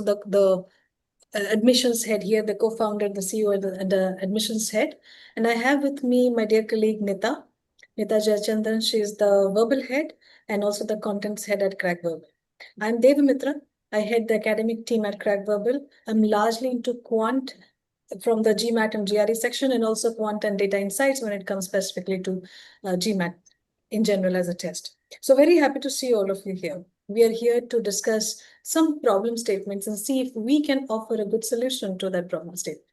the admissions head here, the co-founder, the CEO, and the admissions head. And I have with me my dear colleague Nita Jayachandran. She is the verbal head and also the contents head at Crack Verbal. I'm Devamitra. I head the academic team at Crack Verbal. I'm largely into quant from the GMAT and GRE section, and also quant and data insights when it comes specifically to GMAT in general as a test. So very happy to see all of you here. We are here to discuss some problem statements and see if we can offer a good solution to that problem statement.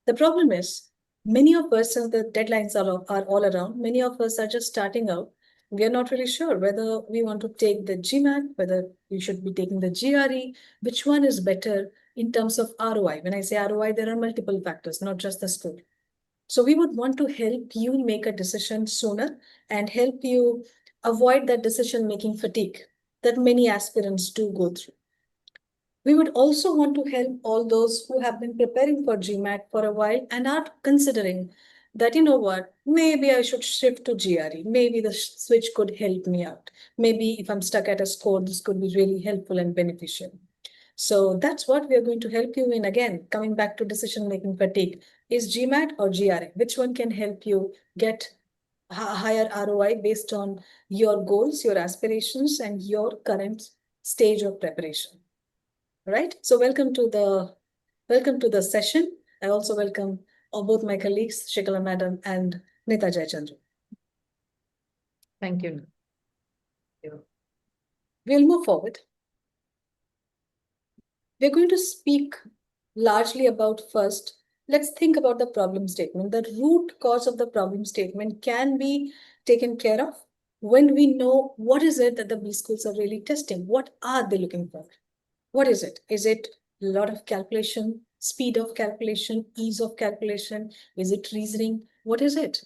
The problem is, many of us, since the deadlines are all around, many of us are just starting out. We are not really sure whether we want to take the GMAT, whether we should be taking the GRE, which one is better in terms of ROI. When I say ROI, there are multiple factors, not just the score. So we would want to help you make a decision sooner and help you avoid that decision-making fatigue that many aspirants do go through. We would also want to help all those who have been preparing for GMAT for a while and are considering that, you know what, maybe I should shift to GRE. Maybe the switch could help me out. Maybe if I'm stuck at a score, this could be really helpful and beneficial. So that's what we are going to help you in. Again, coming back to decision-making fatigue, is GMAT or GRE? Which one can help you get a higher ROI based on your goals, your aspirations, and your current stage of preparation? Right? So welcome to the session. I also welcome both my colleagues, Shikala Madam and Nita Jayachandran. Thank you. We'll move forward. We're going to speak largely about first, let's think about the problem statement. The root cause of the problem statement can be taken care of when we know what is it that the B schools are really testing. What are they looking for? What is it? Is it a lot of calculation, speed of calculation, ease of calculation? Is it reasoning? What is it?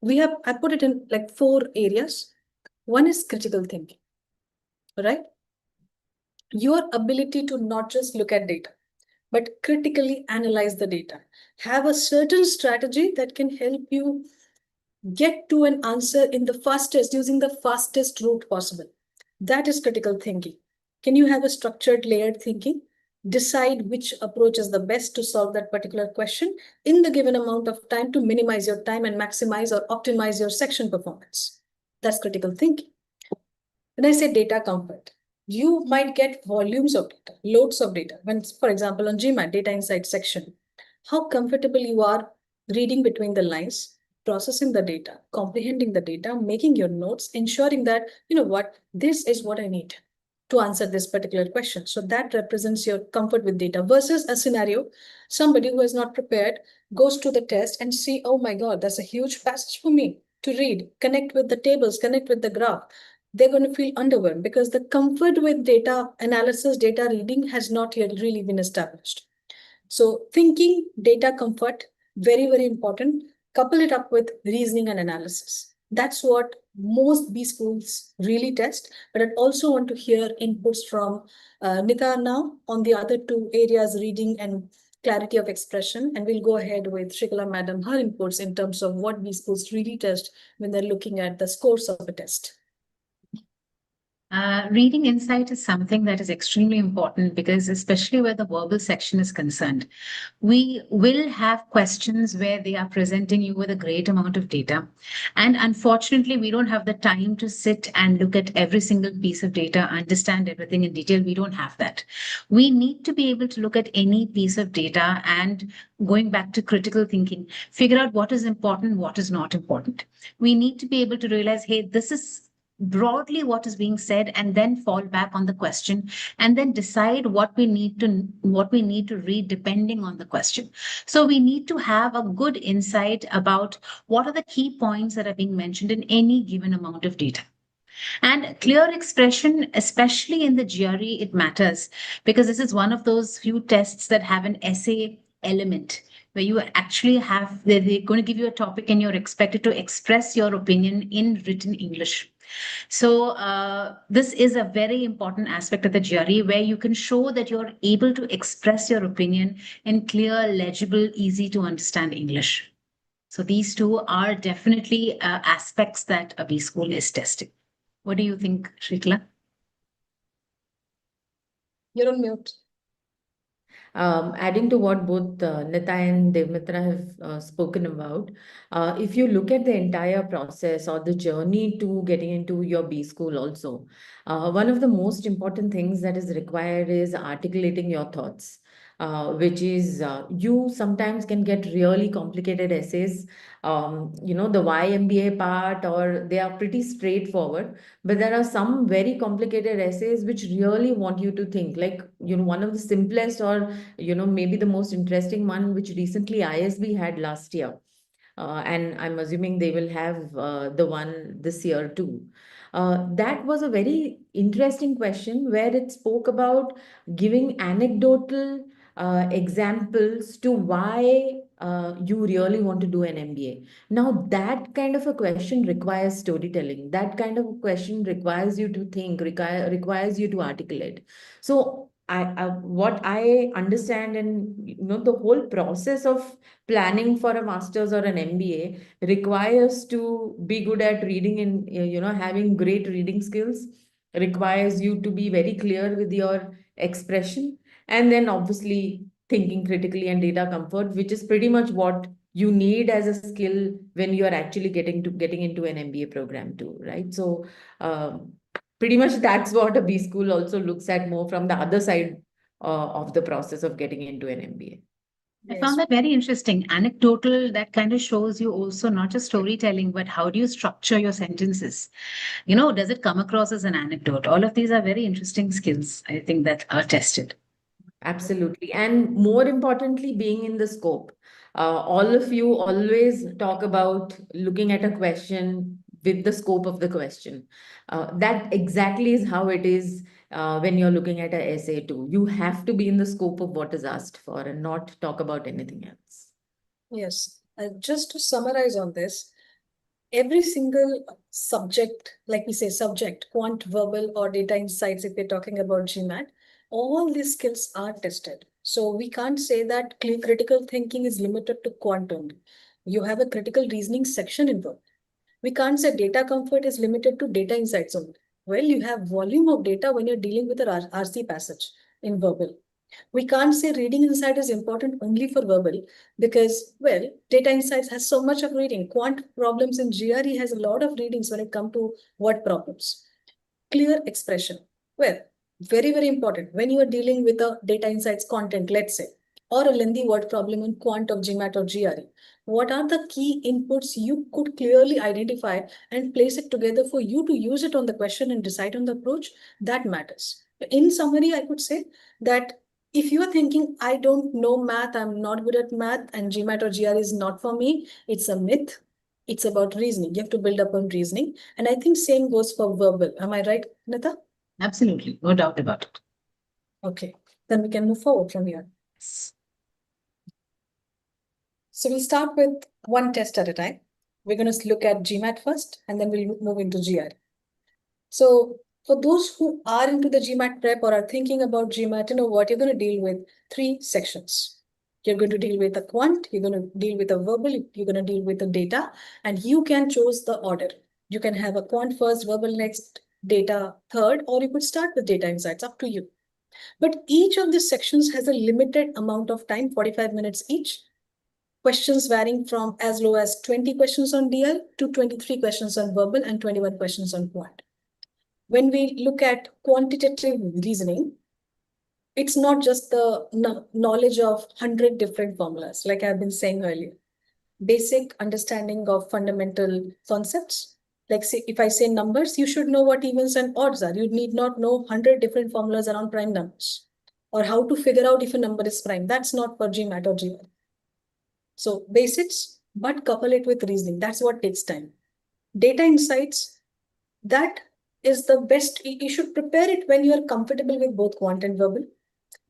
I put it in like 4 areas. One is critical thinking, right? Your ability to not just look at data, but critically analyze the data. Have a certain strategy that can help you get to an answer using the fastest route possible. That is critical thinking. Can you have a structured, layered thinking? Decide which approach is the best to solve that particular question in the given amount of time to minimize your time and maximize or optimize your section performance. That's critical thinking. When I say data comfort, you might get volumes of data, loads of data. When, for example, on GMAT, data insights section, how comfortable you are reading between the lines, processing the data, comprehending the data, making your notes, ensuring that, you know what, this is what I need to answer this particular question. So that represents your comfort with data versus a scenario, somebody who is not prepared goes to the test and see, oh my God, that's a huge passage for me to read, connect with the tables, connect with the graph. They're going to feel underwhelmed because the comfort with data analysis, data reading has not yet really been established. So thinking, data comfort, very, very important. Couple it up with reasoning and analysis. That's what most B schools really test. But I'd also want to hear inputs from Nita now on the other 2 areas, reading and clarity of expression. And we'll go ahead with Shikala Madam, her inputs in terms of what B schools really test when they're looking at the scores of a test. Reading insight is something that is extremely important because especially where the verbal section is concerned, we will have questions where they are presenting you with a great amount of data. And unfortunately, we don't have the time to sit and look at every single piece of data, understand everything in detail. We don't have that. We need to be able to look at any piece of data and going back to critical thinking, figure out what is important, what is not important. We need to be able to realize, hey, this is broadly what is being said, and then fall back on the question and then decide what we need to read depending on the question. So we need to have a good insight about what are the key points that are being mentioned in any given amount of data. And clear expression, especially in the GRE, it matters because this is one of those few tests that have an essay element where you actually they're going to give you a topic and you're expected to express your opinion in written English. So this is a very important aspect of the GRE where you can show that you're able to express your opinion in clear, legible, easy to understand English. So these 2 are definitely aspects that a B school is testing. What do you think, Shikla? You're on mute. Adding to what both Nita and Devmitra have spoken about, if you look at the entire process or the journey to getting into your B school also, one of the most important things that is required is articulating your thoughts. Which is you sometimes can get really complicated essays, the YMBA part, or they are pretty straightforward, but there are some very complicated essays which really want you to think. Like, one of the simplest, or maybe the most interesting one, which recently ISB had last year, and I'm assuming they will have the one this year too. That was a very interesting question where it spoke about giving anecdotal examples to why you really want to do an MBA. Now, that kind of a question requires storytelling. That kind of a question requires you to think, requires you to articulate. So, what I understand, and the whole process of planning for a master's or an MBA requires to be good at reading, and having great reading skills, requires you to be very clear with your expression, and then obviously thinking critically and data comfort, which is pretty much what you need as a skill when you are actually getting into an MBA program too, right? So pretty much that's what a B school also looks at, more from the other side of the process of getting into an MBA. I Yes. found that very interesting. Anecdotal, that kind of shows you also not just storytelling, but how do you structure your sentences? Does it come across as an anecdote? All of these are very interesting skills, I think, that are tested. Absolutely. And more importantly, being in the scope. All of you always talk about looking at a question with the scope of the question. That exactly is how it is when you're looking at an essay too. You have to be in the scope of what is asked for and not talk about anything else. Yes. Just to summarize on this, every single subject, like we say, subject, quant, verbal, or data insights, if we're talking about GMAT, all these skills are tested. So we can't say that critical thinking is limited to quant only. You have a critical reasoning section involved. We can't say data comfort is limited to data insights only. Well, you have volume of data when you're dealing with a RC passage in verbal. We can't say reading insight is important only for verbal because, well, data insights has so much of reading. Quant problems in GRE has a lot of readings when it comes to word problems. Clear expression. Well, very, very important. When you are dealing with a data insights content, let's say, or a lengthy word problem in quant of GMAT or GRE, what are the key inputs you could clearly identify and place it together for you to use it on the question and decide on the approach? That matters. In summary, I could say that if you are thinking, I don't know math, I'm not good at math, and GMAT or GRE is not for me, it's a myth. It's about reasoning. You have to build up on reasoning. And I think same goes for verbal. Am I right, Nita? Absolutely, no doubt about it. Okay, then we can move forward from here. Yes. So we'll start with one test at a time. We're going to look at GMAT first, and then we'll move into GRE. So for those who are into the GMAT prep or are thinking about GMAT, you know what, you're going to deal with three sections. You're going to deal with a quant, you're going to deal with a verbal, you're going to deal with the data, and you can choose the order. You can have a quant first, verbal next, data third, or you could start with data insights, up to you. But each of these sections has a limited amount of time, 45 minutes each. Questions varying from as low as 20 questions on DL to 23 questions on verbal and 21 questions on quant. When we look at quantitative reasoning, it's not just the knowledge of 100 different formulas, like I've been saying earlier. Basic understanding of fundamental concepts. Like say, if I say numbers, you should know what evens and odds are. You need not know 100 different formulas around prime numbers or how to figure out if a number is prime. That's not for GMAT or GR. So basics, but couple it with reasoning. That's what takes time. Data insights, that is the best. You should prepare it when you are comfortable with both quant and verbal,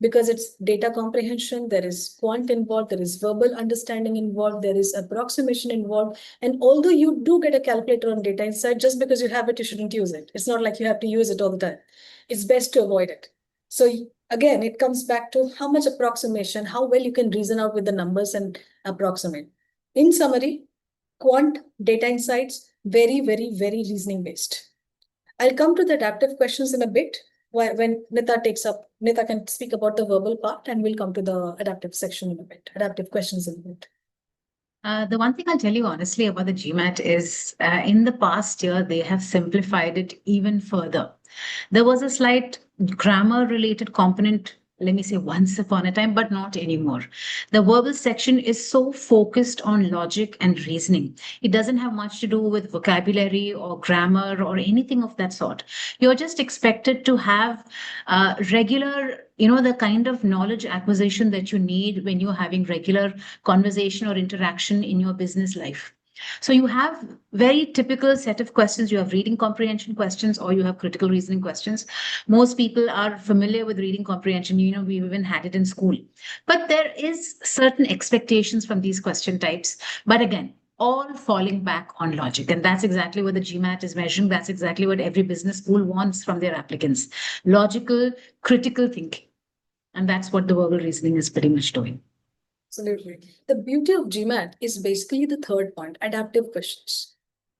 because it's data comprehension, there is quant involved, there is verbal understanding involved, there is approximation involved. And although you do get a calculator on data insight, just because you have it, you shouldn't use it. It's not like you have to use it all the time. It's best to avoid it. So again, it comes back to how much approximation, how well you can reason out with the numbers and approximate. In summary, quant, data insights, very, very, very reasoning based. I'll come to the adaptive questions in a bit when Nita takes up Nita can speak about the verbal part and we'll come to the adaptive section in a bit, adaptive questions in a bit. The one thing I'll tell you honestly about the GMAT is in the past year, they have simplified it even further. There was a slight grammar related component, let me say once upon a time, but not anymore. The verbal section is so focused on logic and reasoning. It doesn't have much to do with vocabulary or grammar or anything of that sort. You're just expected to have regular, the kind of knowledge acquisition that you need when you're having regular conversation or interaction in your business life. So you have very typical set of questions. You have reading comprehension questions or you have critical reasoning questions. Most people are familiar with reading comprehension. We even had it in school. But there is certain expectations from these question types. But again, all falling back on logic. And that's exactly what the GMAT is measuring. That's exactly what every business school wants from their applicants. Logical, critical thinking. And that's what the verbal reasoning is pretty much doing. Absolutely. The beauty of GMAT is basically the third point, adaptive questions.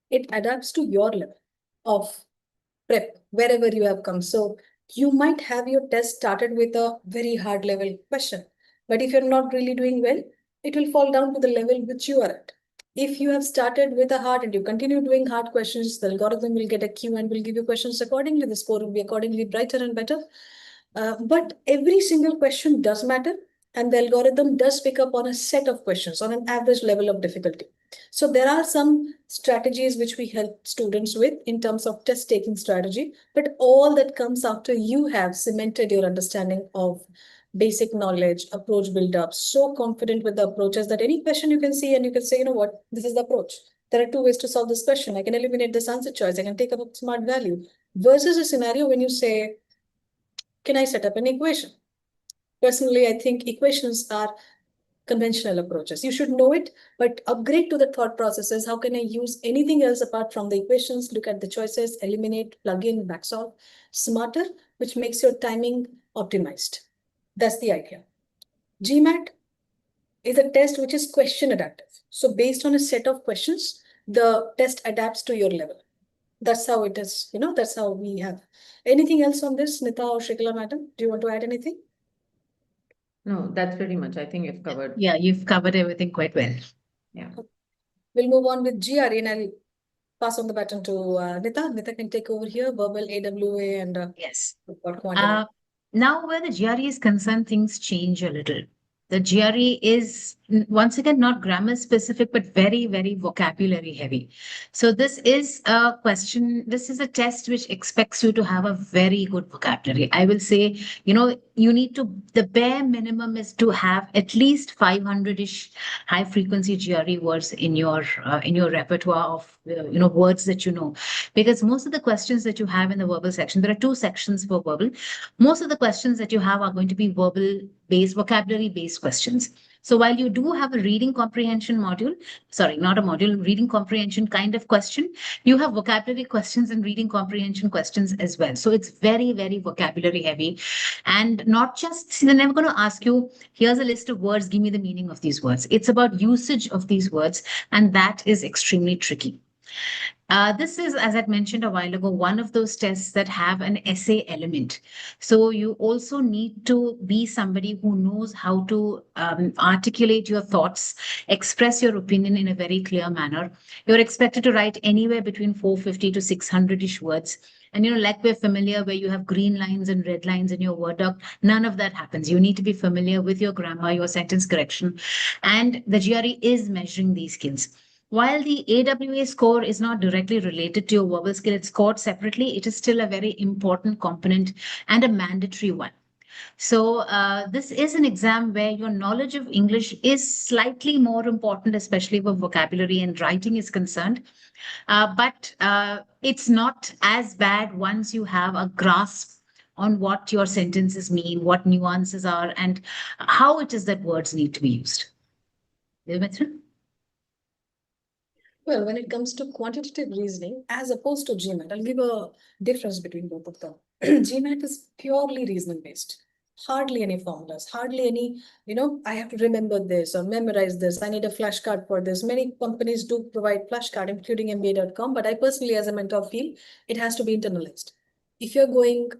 It adapts to your level of prep, wherever you have come. So you might have your test started with a very hard level question, but if you're not really doing well, it will fall down to the level which you are at. If you have started with a hard and you continue doing hard questions, the algorithm will get a cue and will give you questions accordingly. The score will be accordingly brighter and better. But every single question does matter, and the algorithm does pick up on a set of questions on an average level of difficulty. So there are some strategies which we help students with in terms of test taking strategy, but all that comes after you have cemented your understanding of basic knowledge, approach build up, so confident with the approaches that any question you can see and you can say, you know what, this is the approach. There are two ways to solve this question. I can eliminate this answer choice. I can take up a smart value versus a scenario when you say, can I set up an equation? Personally, I think equations are conventional approaches. You should know it, but upgrade to the thought processes. How can I use anything else apart from the equations? Look at the choices, eliminate, plug in, backsolve. Smarter, which makes your timing optimized. That's the idea. GMAT is a test which is question adaptive. So based on a set of questions, the test adapts to your level. That's how it is, that's how we have. Anything else on this, Nita or Shikla, madam? Do you want to add anything? No, that's pretty much. I think you've covered. Yeah, you've covered everything quite well. Yeah. We'll move on with GRE and I'll pass on the baton to Nita. Nita can take over here, verbal, AWA, and Yes. quantity. Now, where the GRE is concerned, things change a little. The GRE is once again not grammar specific, but very, very vocabulary heavy. So this is a question, this is a test which expects you to have a very good vocabulary. I will say, you need to, the bare minimum is to have at least 500-ish high frequency GRE words in your repertoire of, words that you know. Because most of the questions that you have in the verbal section, there are two sections for verbal. Most of the questions that you have are going to be verbal based, vocabulary based questions. So while you do have a reading comprehension module, sorry, not a module, reading comprehension kind of question, you have vocabulary questions and reading comprehension questions as well. So it's very, very vocabulary heavy. And not just, they're never going to ask you, here's a list of words, give me the meaning of these words. It's about usage of these words. And that is extremely tricky. This is, as I mentioned a while ago, one of those tests that have an essay element. So you also need to be somebody who knows how to articulate your thoughts, express your opinion in a very clear manner. You're expected to write anywhere between 450 to 600-ish words. And, like we're familiar where you have green lines and red lines in your Word doc, none of that happens. You need to be familiar with your grammar, your sentence correction. And the GRE is measuring these skills. While the AWA score is not directly related to your verbal skill, it's scored separately, it is still a very important component and a mandatory one. So this is an exam where your knowledge of English is slightly more important, especially where vocabulary and writing is concerned. But it's not as bad once you have a grasp on what your sentences mean, what nuances are, and how it is that words need to be used. Mithran? Well, when it comes to quantitative reasoning, as opposed to GMAT, I'll give a difference between both of them. GMAT is purely reasoning based. Hardly any formulas, hardly any, I have to remember this or memorize this. I need a flashcard for this. Many companies do provide flashcard, including MBA.com, but I personally, as a mentor, feel it has to be internalized. If you're going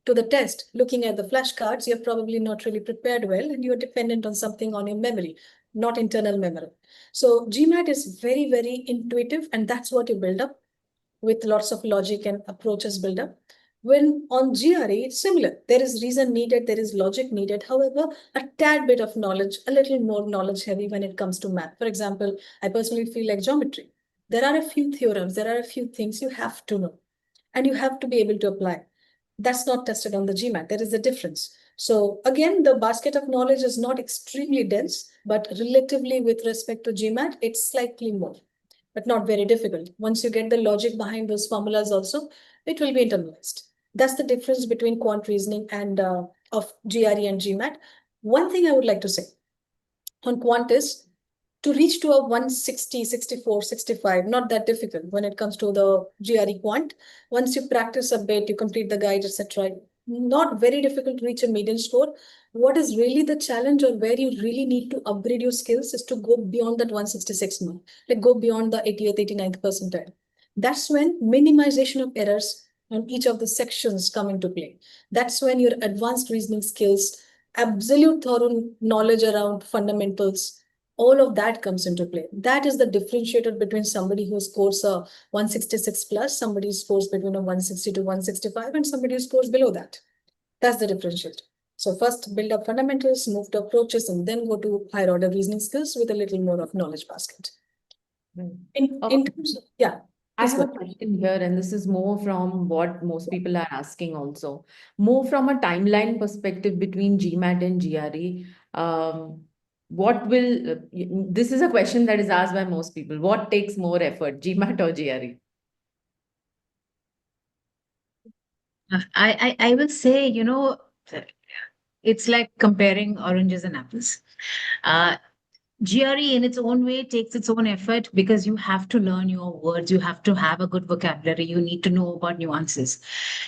to the test, looking at the flashcards, you're probably not really prepared well and you're dependent on something on your memory, not internal memory. So GMAT is very, very intuitive, and that's what you build up with lots of logic and approaches build up. When on GRE, it's similar. There is reason needed, there is logic needed. However, a tad bit of knowledge, a little more knowledge heavy when it comes to math. For example, I personally feel like geometry. There are a few theorems, there are a few things you have to know and you have to be able to apply. That's not tested on the GMAT. There is a difference. So again, the basket of knowledge is not extremely dense, but relatively with respect to GMAT, it's slightly more, but not very difficult. Once you get the logic behind those formulas also, it will be internalized. That's the difference between quant reasoning and of GRE and GMAT. One thing I would like to say on quant is to reach to a 160, 64, 65, not that difficult when it comes to the GRE quant. Once you practice a bit, you complete the guide, etc. Not very difficult to reach a median score. What is really the challenge or where you really need to upgrade your skills is to go beyond that 166 mark, like go beyond the 80th, 89th percentile. That's when minimization of errors on each of the sections come into play. That's when your advanced reasoning skills, absolute thorough knowledge around fundamentals, all of that comes into play. That is the differentiator between somebody who scores a 166 plus, somebody who scores between a 160 to 165, and somebody who scores below that. That's the differentiator. So first build up fundamentals, move to approaches, and then go to higher order reasoning skills with a little more of knowledge basket. In terms of, yeah. I have a question here, and this is more from what most people are asking also. More from a timeline perspective between GMAT and GRE. This is a question that is asked by most people. What takes more effort, GMAT or GRE? I will say, it's like comparing oranges and apples. GRE in its own way takes its own effort because you have to learn your words, you have to have a good vocabulary, you need to know about nuances.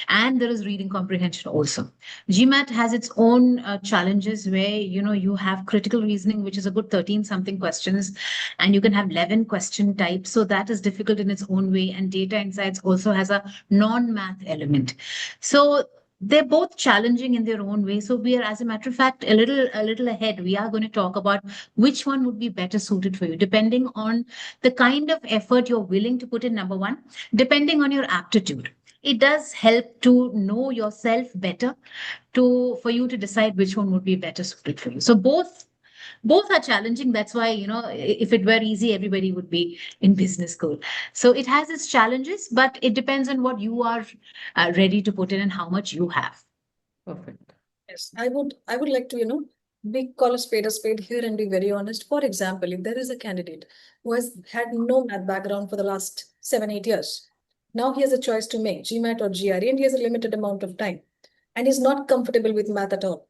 And there is reading comprehension also. GMAT has its own challenges where you have critical reasoning, which is a good 13 something questions, and you can have 11 question types. So that is difficult in its own way. And data insights also has a non-math element. So they're both challenging in their own way. So we are, as a matter of fact, a little ahead. We are going to talk about which one would be better suited for you, depending on the kind of effort you're willing to put in, number one, depending on your aptitude. It does help to know yourself better for you to decide which one would be better suited for you. So both are challenging. That's why, if it were easy, everybody would be in business school. So it has its challenges, but it depends on what you are ready to put in and how much you have. Perfect. Yes, I would like to, we call a spade here and be very honest. For example, if there is a candidate who has had no math background for the last 7, 8 years, now he has a choice to make GMAT or GRE, and he has a limited amount of time, and he's not comfortable with math at all.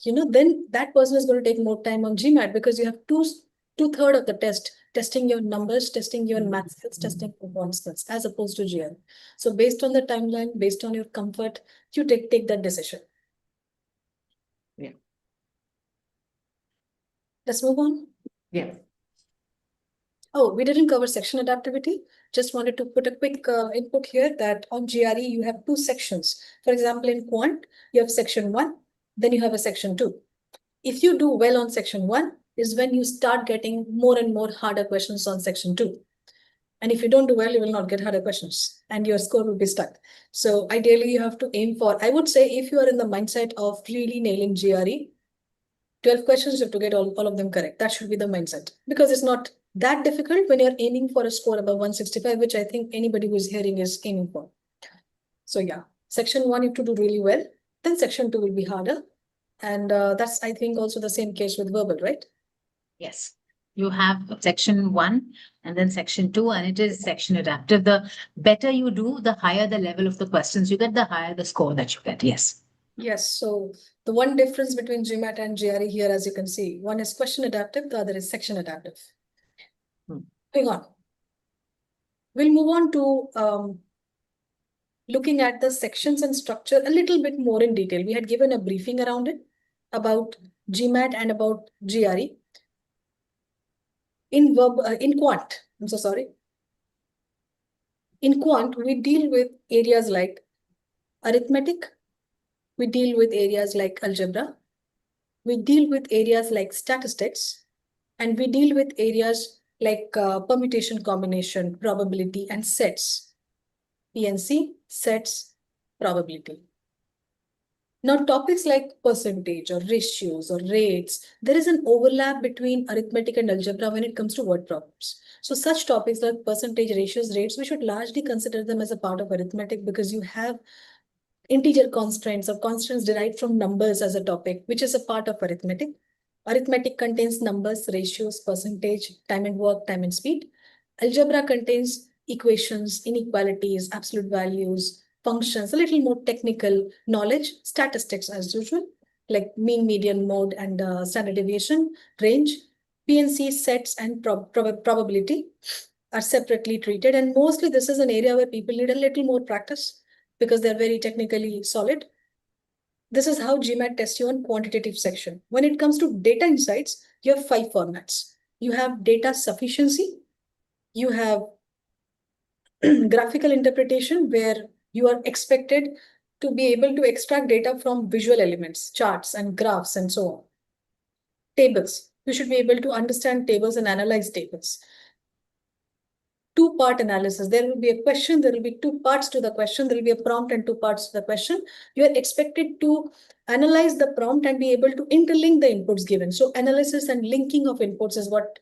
Then that person is going to take more time on GMAT because you have two-thirds of the test testing your numbers, testing your math skills, testing your quant skills, as opposed to GRE. So based on the timeline, based on your comfort, you take that decision. Yeah. Let's move on. Yeah. Oh, we didn't cover section adaptivity. Just wanted to put a quick input here that on GRE, you have two sections. For example, in quant, you have section 1, then you have a section 2. If you do well on section 1 is when you start getting more and more harder questions on section 2. And if you don't do well, you will not get harder questions and your score will be stuck. So ideally, you have to aim for, I would say, if you are in the mindset of really nailing GRE, 12 questions, you have to get all of them correct. That should be the mindset, because it's not that difficult when you're aiming for a score above 165, which I think anybody who's hearing is aiming for. So yeah, section 1 you have to do really well. Then section 2 will be harder. And that's, I think, also the same case with verbal, right? Yes. You have section 1 and then section 2, and it is section adaptive. The better you do, the higher the level of the questions you get, the higher the score that you get. Yes. Yes. So the one difference between GMAT and GRE here, as you can see, one is question adaptive, the other is section adaptive. Moving on. We'll move on to looking at the sections and structure a little bit more in detail. We had given a briefing around it about GMAT and about GRE. In quant, I'm so sorry. In quant, we deal with areas like arithmetic, We deal with areas like algebra. We deal with areas like statistics. And we deal with areas like permutation, combination, probability, and sets. PNC, sets, probability. Now, topics like percentage or ratios or rates, there is an overlap between arithmetic and algebra when it comes to word problems. So such topics like percentage, ratios, rates, we should largely consider them as a part of arithmetic because you have integer constraints or constraints derived from numbers as a topic, which is a part of arithmetic. Arithmetic contains numbers, ratios, percentage, time and work, time and speed. Algebra contains equations, inequalities, absolute values, functions, a little more technical knowledge, statistics as usual, like mean, median, mode, and standard deviation, range. PNC sets and probability are separately treated. And mostly this is an area where people need a little more practice because they're very technically solid. This is how GMAT tests you on quantitative section. When it comes to data insights, you have 5 formats. You have data sufficiency, you have graphical interpretation, where you are expected to be able to extract data from visual elements, charts and graphs and so on. Tables, you should be able to understand tables and analyze tables. Two-part analysis. There will be a question, there will be 2 parts to the question, there will be a prompt and 2 parts to the question. You are expected to analyze the prompt and be able to interlink the inputs given. So analysis and linking of inputs is what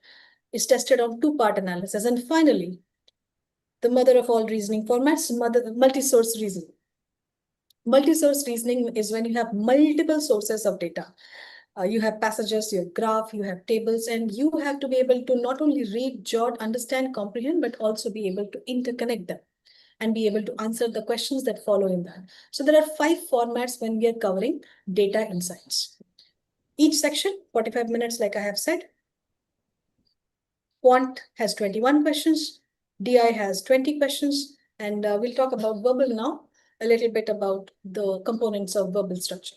is tested on 2-part analysis. And finally, the mother of all reasoning formats, multi-source reasoning. Multi-source reasoning is when you have multiple sources of data. You have passages, you have graph, you have tables, and you have to be able to not only read, jot, understand, comprehend, but also be able to interconnect them and be able to answer the questions that follow in that. So there are 5 formats when we are covering data insights. Each section, 45 minutes, like I have said. Quant has 21 questions, DI has 20 questions, and we'll talk about verbal now, a little bit about the components of verbal structure.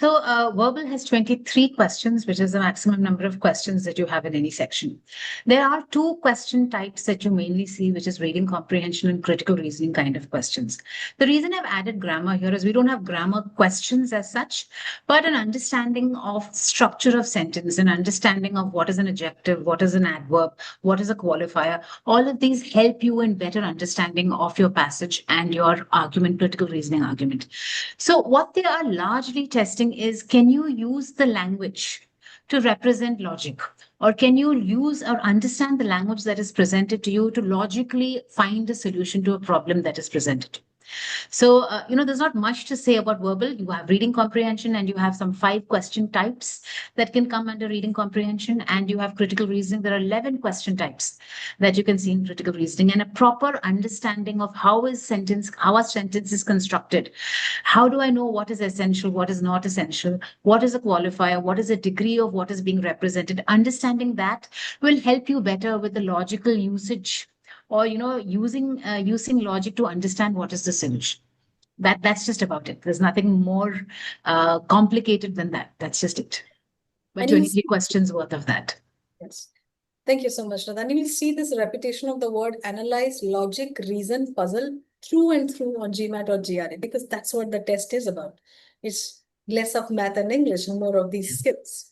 So verbal has 23 questions, which is the maximum number of questions that you have in any section. There are 2 question types that you mainly see, which is reading comprehension and critical reasoning kind of questions. The reason I've added grammar here is we don't have grammar questions as such, but an understanding of structure of sentence, an understanding of what is an adjective, what is an adverb, what is a qualifier. All of these help you in better understanding of your passage and your argument, critical reasoning argument. So what they are largely testing is, can you use the language to represent logic? Or can you use or understand the language that is presented to you to logically find a solution to a problem that is presented to you? So, there's not much to say about verbal. You have reading comprehension and you have some 5 question types that can come under reading comprehension, and you have critical reasoning. There are 11 question types that you can see in critical reasoning, and a proper understanding of how a sentence is constructed. How do I know what is essential, what is not essential, what is a qualifier, what is a degree of what is being represented? Understanding that will help you better with the logical usage, or using logic to understand what is the solution. That's just about it. There's nothing more complicated than that. That's just it. But And you 23 questions worth of that. Yes. Thank you so much, Radha. And you will see this repetition of the word analyze, logic, reason, puzzle through and through on GMAT or GRE, because that's what the test is about. It's less of math and English and more of these skills.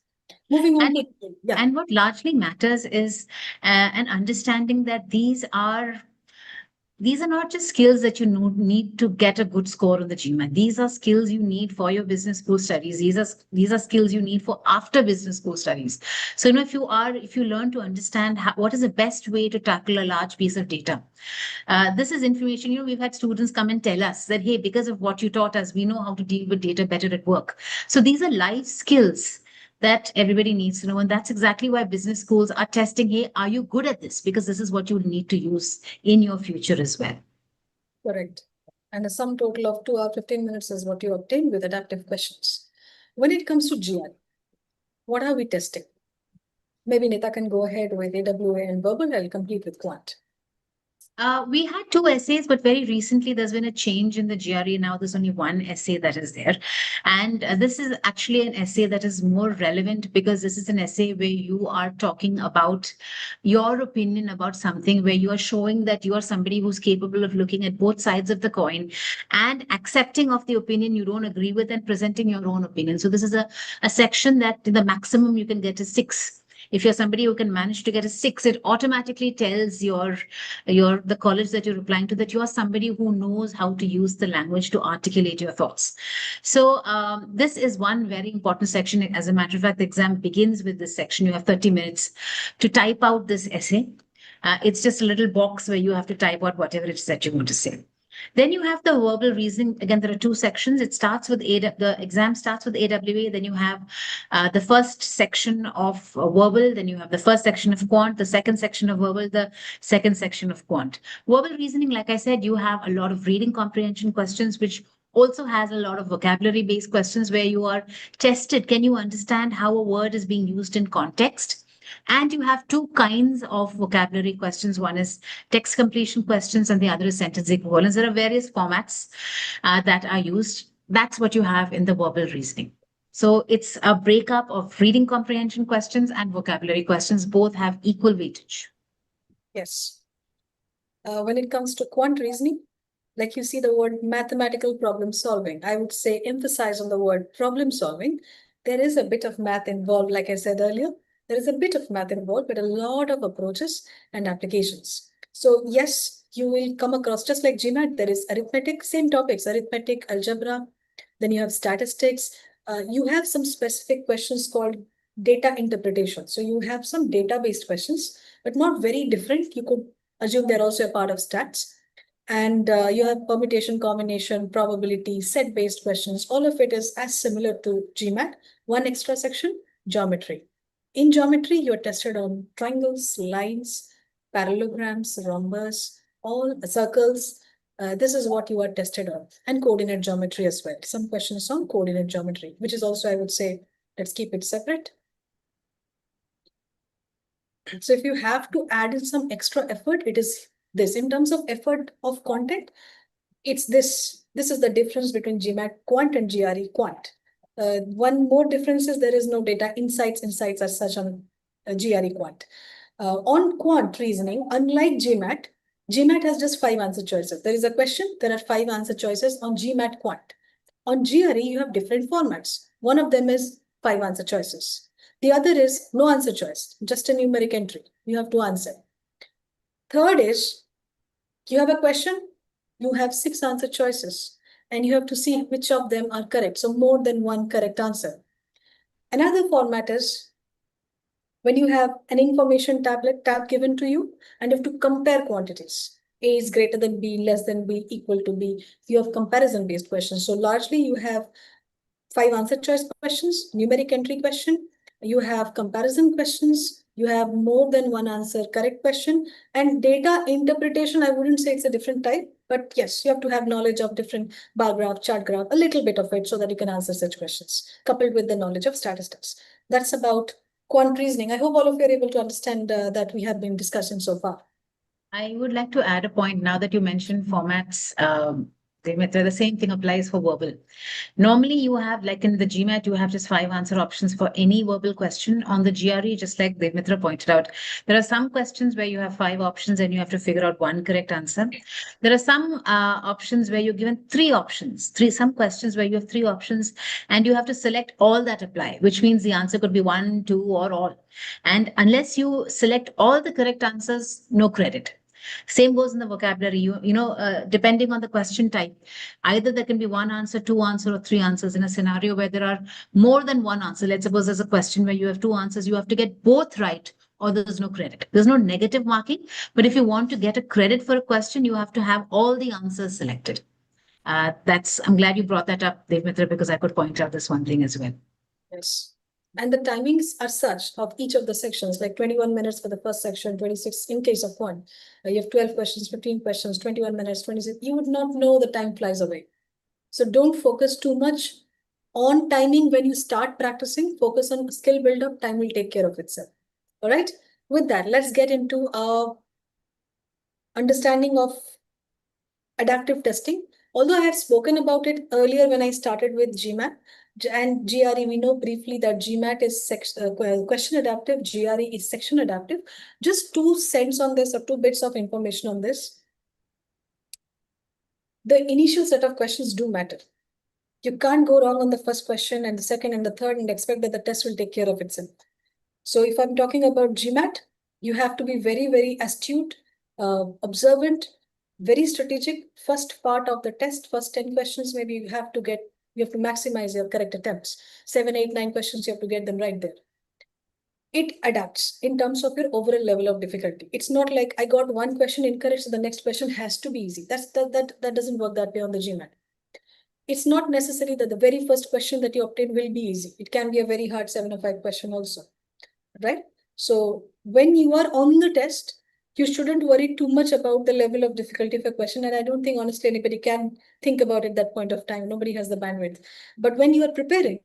Moving on And, to, yeah. and what largely matters is an understanding that these are not just skills that you need to get a good score on the GMAT. These are skills you need for your business school studies. These are skills you need for after business school studies. So, if you learn to understand what is the best way to tackle a large piece of data, this is information. We've had students come and tell us that, hey, because of what you taught us, we know how to deal with data better at work. So these are life skills that everybody needs to know. And that's exactly why business schools are testing, hey, are you good at this? Because this is what you need to use in your future as well. Correct. And a sum total of 2 hours, 15 minutes is what you obtain with adaptive questions. When it comes to GR, what are we testing? Maybe Nita can go ahead with AWA and verbal. I'll complete with quant. We had 2 essays, but very recently there's been a change in the GRE. Now there's only one essay that is there. And this is actually an essay that is more relevant because this is an essay where you are talking about your opinion about something, where you are showing that you are somebody who's capable of looking at both sides of the coin and accepting of the opinion you don't agree with and presenting your own opinion. So this is a section that the maximum you can get is 6. If you're somebody who can manage to get a 6, it automatically tells the college that you're applying to that you are somebody who knows how to use the language to articulate your thoughts. So this is one very important section. As a matter of fact, the exam begins with this section. You have 30 minutes to type out this essay. It's just a little box where you have to type out whatever it is that you want to say. Then you have the verbal reasoning. Again, there are 2 sections. It starts with the exam starts with AWA. Then you have the first section of verbal. Then you have the first section of quant, the second section of verbal, the second section of quant. Verbal reasoning, like I said, you have a lot of reading comprehension questions, which also has a lot of vocabulary based questions where you are tested. Can you understand how a word is being used in context? And you have 2 kinds of vocabulary questions. One is text completion questions, and the other is sentence equivalence. There are various formats that are used. That's what you have in the verbal reasoning. So it's a breakup of reading comprehension questions and vocabulary questions. Both have equal weightage. Yes. When it comes to quant reasoning, like you see the word mathematical problem solving, I would say emphasize on the word problem solving. There is a bit of math involved, like I said earlier. There is a bit of math involved, but a lot of approaches and applications. So yes, you will come across, just like GMAT, there is arithmetic, same topics, arithmetic, algebra. Then you have statistics. You have some specific questions called data interpretation. So you have some data-based questions, but not very different. You could assume they're also a part of stats. And you have permutation, combination, probability, set-based questions. All of it is as similar to GMAT. One extra section, geometry. In geometry, you're tested on triangles, lines, parallelograms, rhombus, all circles. This is what you are tested on. And coordinate geometry as well. Some questions on coordinate geometry, which is also, I would say, let's keep it separate. So if you have to add in some extra effort, it is this. In terms of effort of content, it's this. This is the difference between GMAT quant and GRE quant. One more difference is there is no data insights as such on GRE quant. On quant reasoning, unlike GMAT, GMAT has just 5 answer choices. There is a question, there are 5 answer choices on GMAT quant. On GRE, you have different formats. One of them is 5 answer choices. The other is no answer choice, just a numeric entry. You have to answer. Third is, you have a question, you have 6 answer choices, and you have to see which of them are correct. So more than one correct answer. Another format is when you have an information tab given to you, and you have to compare quantities. A is greater than B, less than B, equal to B. You have comparison-based questions. So largely you have 5 answer choice questions, numeric entry question, you have comparison questions, you have more than one answer correct question, and data interpretation, I wouldn't say it's a different type, but yes, you have to have knowledge of different bar graph, chart graph, a little bit of it so that you can answer such questions, coupled with the knowledge of statistics. That's about quant reasoning. I hope all of you are able to understand that we have been discussing so far. I would like to add a point now that you mentioned formats. The same thing applies for verbal. Normally, you have, like in the GMAT, you have just 5 answer options for any verbal question. On the GRE, just like Devmitra pointed out, there are some questions where you have 5 options and you have to figure out one correct answer. There are some options where you're given 3 options, some questions where you have 3 options and you have to select all that apply, which means the answer could be 1, 2, or all. And unless you select all the correct answers, no credit. Same goes in the vocabulary. Depending on the question type, either there can be 1 answer, 2 answer, or 3 answers. In a scenario where there are more than 1 answer, let's suppose there's a question where you have 2 answers, you have to get both right, or there's no credit. There's no negative marking, but if you want to get a credit for a question, you have to have all the answers selected. I'm glad you brought that up, Devmitra, because I could point out this one thing as well. Yes. And the timings are such of each of the sections, like 21 minutes for the first section, 26 in case of one. You have 12 questions, 15 questions, 21 minutes, 26. You would not know the time flies away. So don't focus too much on timing when you start practicing. Focus on skill build-up. Time will take care of itself. All right. With that, let's get into understanding of adaptive testing. Although I have spoken about it earlier when I started with GMAT and GRE, we know briefly that GMAT is question adaptive, GRE is section adaptive. Just 2 cents on this or 2 bits of information on this. The initial set of questions do matter. You can't go wrong on the first question and the second and the third and expect that the test will take care of itself. So if I'm talking about GMAT, you have to be very, very astute, observant, very strategic. First part of the test, first 10 questions, maybe you have to maximize your correct attempts. 7, 8, 9 questions, you have to get them right there. It adapts in terms of your overall level of difficulty. It's not like I got one question incorrect, so the next question has to be easy. That doesn't work that way on the GMAT. It's not necessary that the very first question that you obtain will be easy. It can be a very hard 705 question also, right? So when you are on the test, you shouldn't worry too much about the level of difficulty of a question. And I don't think honestly anybody can think about it at that point of time. Nobody has the bandwidth. But when you are preparing,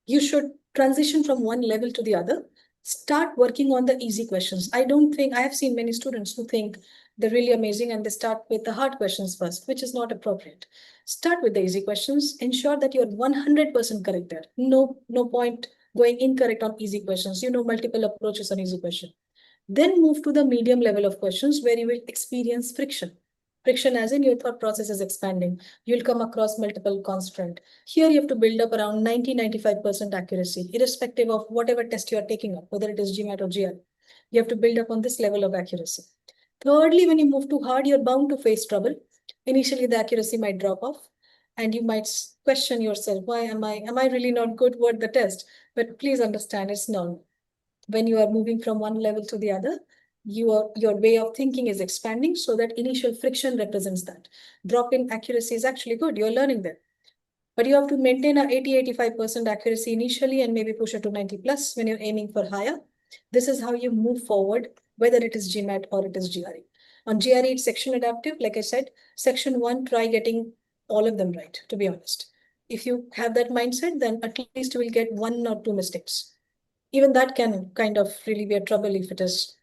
you should transition from one level to the other. Start working on the easy questions. I don't think I have seen many students who think they're really amazing and they start with the hard questions first, which is not appropriate. Start with the easy questions. Ensure that you're 100% correct there. No point going incorrect on easy questions. You know multiple approaches on easy question. Then move to the medium level of questions where you will experience friction. Friction as in your thought process is expanding. You'll come across multiple constraints. Here you have to build up around 90-95% accuracy, irrespective of whatever test you are taking up, whether it is GMAT or GR. You have to build up on this level of accuracy. Thirdly, when you move too hard, you're bound to face trouble. Initially, the accuracy might drop off and you might question yourself, why am I really not good at the test? But please understand, it's normal. When you are moving from one level to the other, your way of thinking is expanding, so that initial friction represents that. Drop in accuracy is actually good. You're learning there. But you have to maintain a 80-85% accuracy initially and maybe push it to 90 plus when you're aiming for higher. This is how you move forward, whether it is GMAT or it is GRE. On GRE, it's section adaptive. Like I said, section 1, try getting all of them right, to be honest. If you have that mindset, then at least you will get 1 or 2 mistakes. Even that can kind of really be a trouble if it is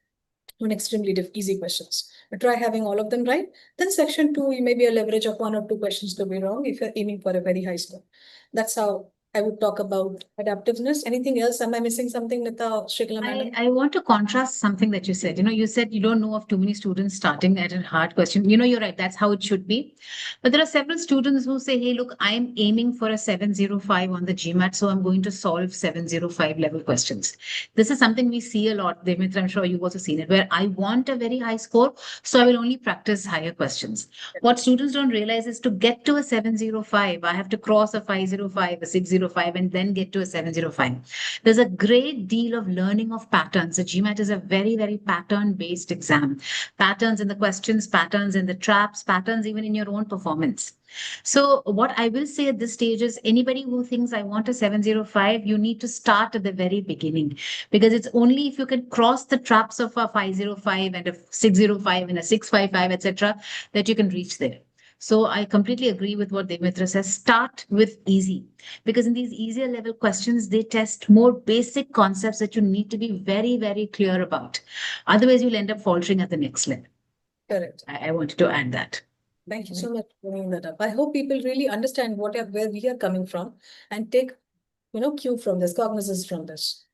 on extremely easy questions. But try having all of them right. Then section 2, you may be a leverage of 1 or 2 questions to be wrong if you're aiming for a very high score. That's how I would talk about adaptiveness. Anything else? Am I missing something, Nita or Shrikala madam? I want to contrast something that you said. You said you don't know of too many students starting at a hard question. You're right. That's how it should be. But there are several students who say, hey, look, I'm aiming for a 705 on the GMAT, so I'm going to solve 705 level questions. This is something we see a lot, Devmitra, I'm sure you've also seen it, where I want a very high score, so I will only practice higher questions. What students don't realize is to get to a 705, I have to cross a 505, a 605, and then get to a 705. There's a great deal of learning of patterns. The GMAT is a very, very pattern-based exam. Patterns in the questions, patterns in the traps, patterns even in your own performance. So what I will say at this stage is anybody who thinks I want a 705, you need to start at the very beginning, because it's only if you can cross the traps of a 505 and a 605 and a 655, etc., that you can reach there. So I completely agree with what Devmitra says. Start with easy, because in these easier level questions, they test more basic concepts that you need to be very, very clear about. Otherwise, you'll end up faltering at the next level. Correct. I wanted to add that. Thank you so much for bringing that up. I hope people really understand where we are coming from and take, cue from this, cognizance from this.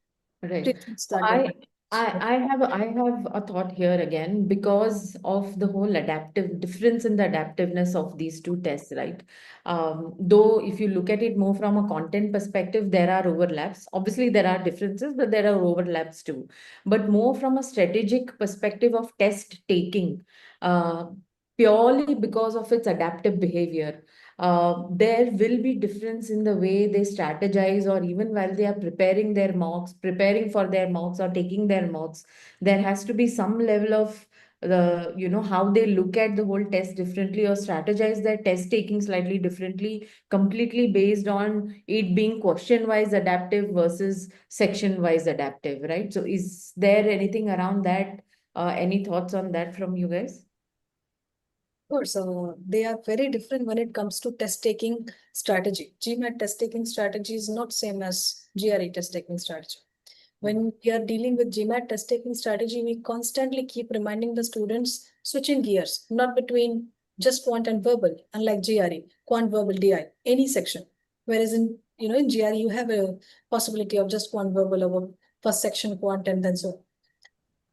Right. Please start I, your point. I have a thought here again because of the whole adaptive difference in the adaptiveness of these two tests, right? Though if you look at it more from a content perspective, there are overlaps. Obviously, there are differences, but there are overlaps too. But more from a strategic perspective of test taking, uh, purely because of its adaptive behavior, there will be difference in the way they strategize, or even while they are preparing for their mocks or taking their mocks, there has to be some level of how they look at the whole test differently or strategize their test taking slightly differently, completely based on it being question wise adaptive versus section wise adaptive, right? So is there anything around that? Any thoughts on that from you guys? Of course, they are very different when it comes to test taking strategy. GMAT test taking strategy is not same as GRE test taking strategy. When we are dealing with GMAT test taking strategy, we constantly keep reminding the students switching gears, not between just quant and verbal, unlike GRE, quant, verbal, DI, any section. Whereas in GRE, you have a possibility of just quant, verbal, or first section quant, and then so.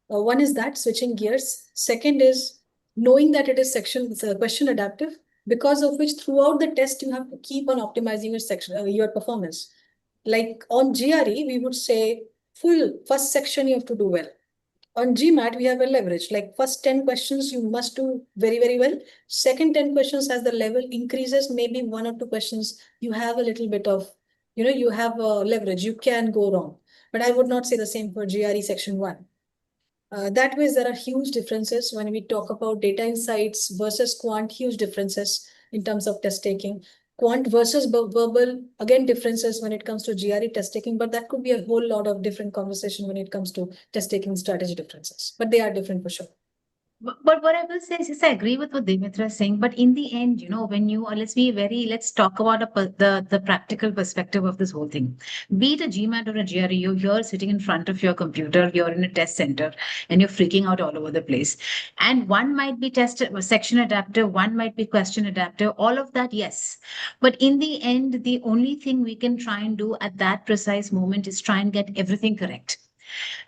One is that switching gears. Second is knowing that it is question adaptive, because of which throughout the test you have to keep on optimizing your performance. Like on GRE, we would say full first section you have to do well. On GMAT, we have a leverage. Like first 10 questions you must do very, very well. Second 10 questions, as the level increases, maybe one or two questions you have a little bit of, you have a leverage. You can go wrong. But I would not say the same for GRE section 1. That way, there are huge differences when we talk about data insights versus quant, huge differences in terms of test taking. Quant versus verbal, again, differences when it comes to GRE test taking, but that could be a whole lot of different conversation when it comes to test taking strategy differences. But they are different for sure. But what I will say is, I agree with what Dimitra is saying. But in the end, when you let's talk about the practical perspective of this whole thing. Be it a GMAT or a GRE, you're here sitting in front of your computer, you're in a test center, and you're freaking out all over the place. And one might be section adaptive, one might be question adaptive, all of that, yes. But in the end, the only thing we can try and do at that precise moment is try and get everything correct.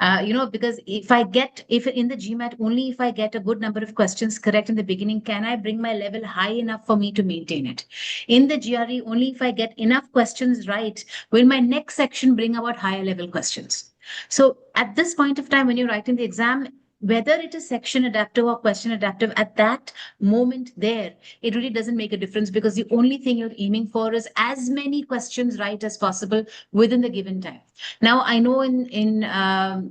Because if in the GMAT, only if I get a good number of questions correct in the beginning, can I bring my level high enough for me to maintain it. In the GRE, only if I get enough questions right, will my next section bring about higher level questions. So at this point of time, when you're writing the exam, whether it is section adaptive or question adaptive, at that moment there, it really doesn't make a difference, because the only thing you're aiming for is as many questions right as possible within the given time. Now, I know in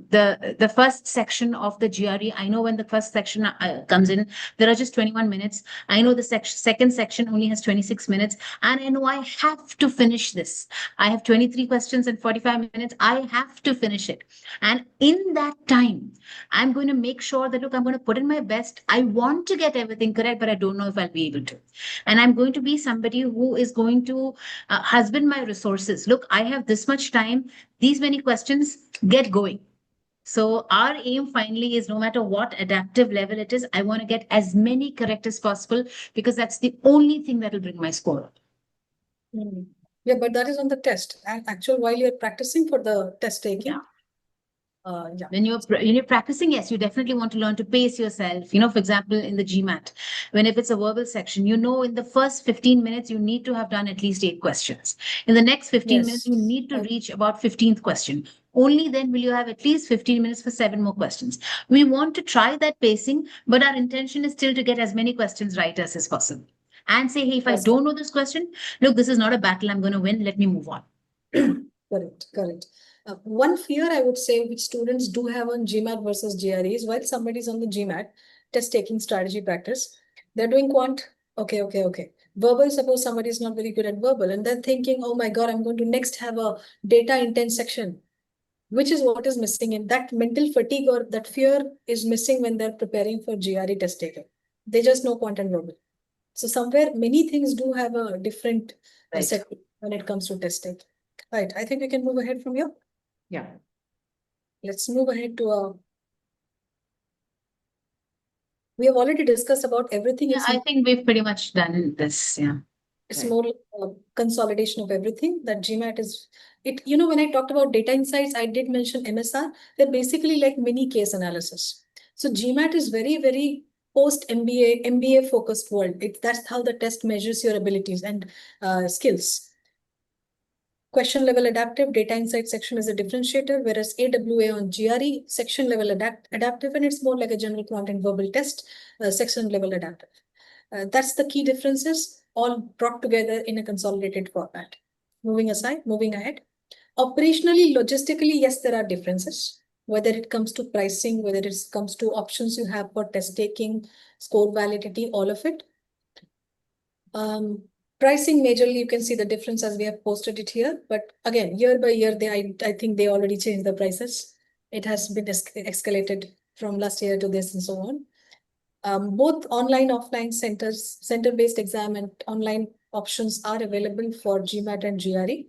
the first section of the GRE, I know when the first section comes in, there are just 21 minutes. I know the second section only has 26 minutes, and I know I have to finish this. I have 23 questions in 45 minutes. I have to finish it. And in that time, I'm going to make sure that, look, I'm going to put in my best. I want to get everything correct, but I don't know if I'll be able to. And I'm going to be somebody who is going to husband my resources. Look, I have this much time, these many questions, get going. So our aim finally is, no matter what adaptive level it is, I want to get as many correct as possible, because that's the only thing that will bring my score up. Yeah, but that is on the test. And actual, while you're practicing for the test taking, Yeah. Yeah. When you're practicing, yes, you definitely want to learn to pace yourself. For example, in the GMAT, if it's a verbal section, in the first 15 minutes, you need to have done at least 8 questions. In the next 15 minutes, you need to reach about 15th question. Only then will you have at least 15 minutes for 7 more questions. We want to try that pacing, but our intention is still to get as many questions right as possible. And say, hey, if I don't know this question, look, this is not a battle I'm going to win. Let me move on. Correct. One fear I would say which students do have on GMAT versus GRE is, while somebody's on the GMAT test taking strategy practice, they're doing quant. Okay. Verbal, suppose somebody is not very good at verbal, and they're thinking, oh my God, I'm going to next have a data intense section, which is what is missing in that mental fatigue, or that fear is missing when they're preparing for GRE test taking. They just know quant and verbal. So somewhere many things do have a different set when it comes to test taking. Right. I think we can move ahead from here. Yeah. Let's move ahead to we have already discussed about everything. Yeah, I think we've pretty much done this. Yeah. It's more consolidation of everything that GMAT is. When I talked about data insights, I did mention MSR. They're basically like mini case analysis. So GMAT is very, very post MBA focused world. That's how the test measures your abilities and skills. Question level adaptive data insight section is a differentiator, whereas AWA on GRE section level adaptive, and it's more like a general quant and verbal test, section level adaptive. That's the key differences, all brought together in a consolidated format. Moving ahead. Operationally, logistically, yes, there are differences, whether it comes to pricing, whether it comes to options you have for test taking, score validity, all of it. Pricing majorly, you can see the difference as we have posted it here. But again, year by year, I think they already changed the prices. It has been escalated from last year to this and so on. Both online, offline center-based exam and online options are available for GMAT and GRE.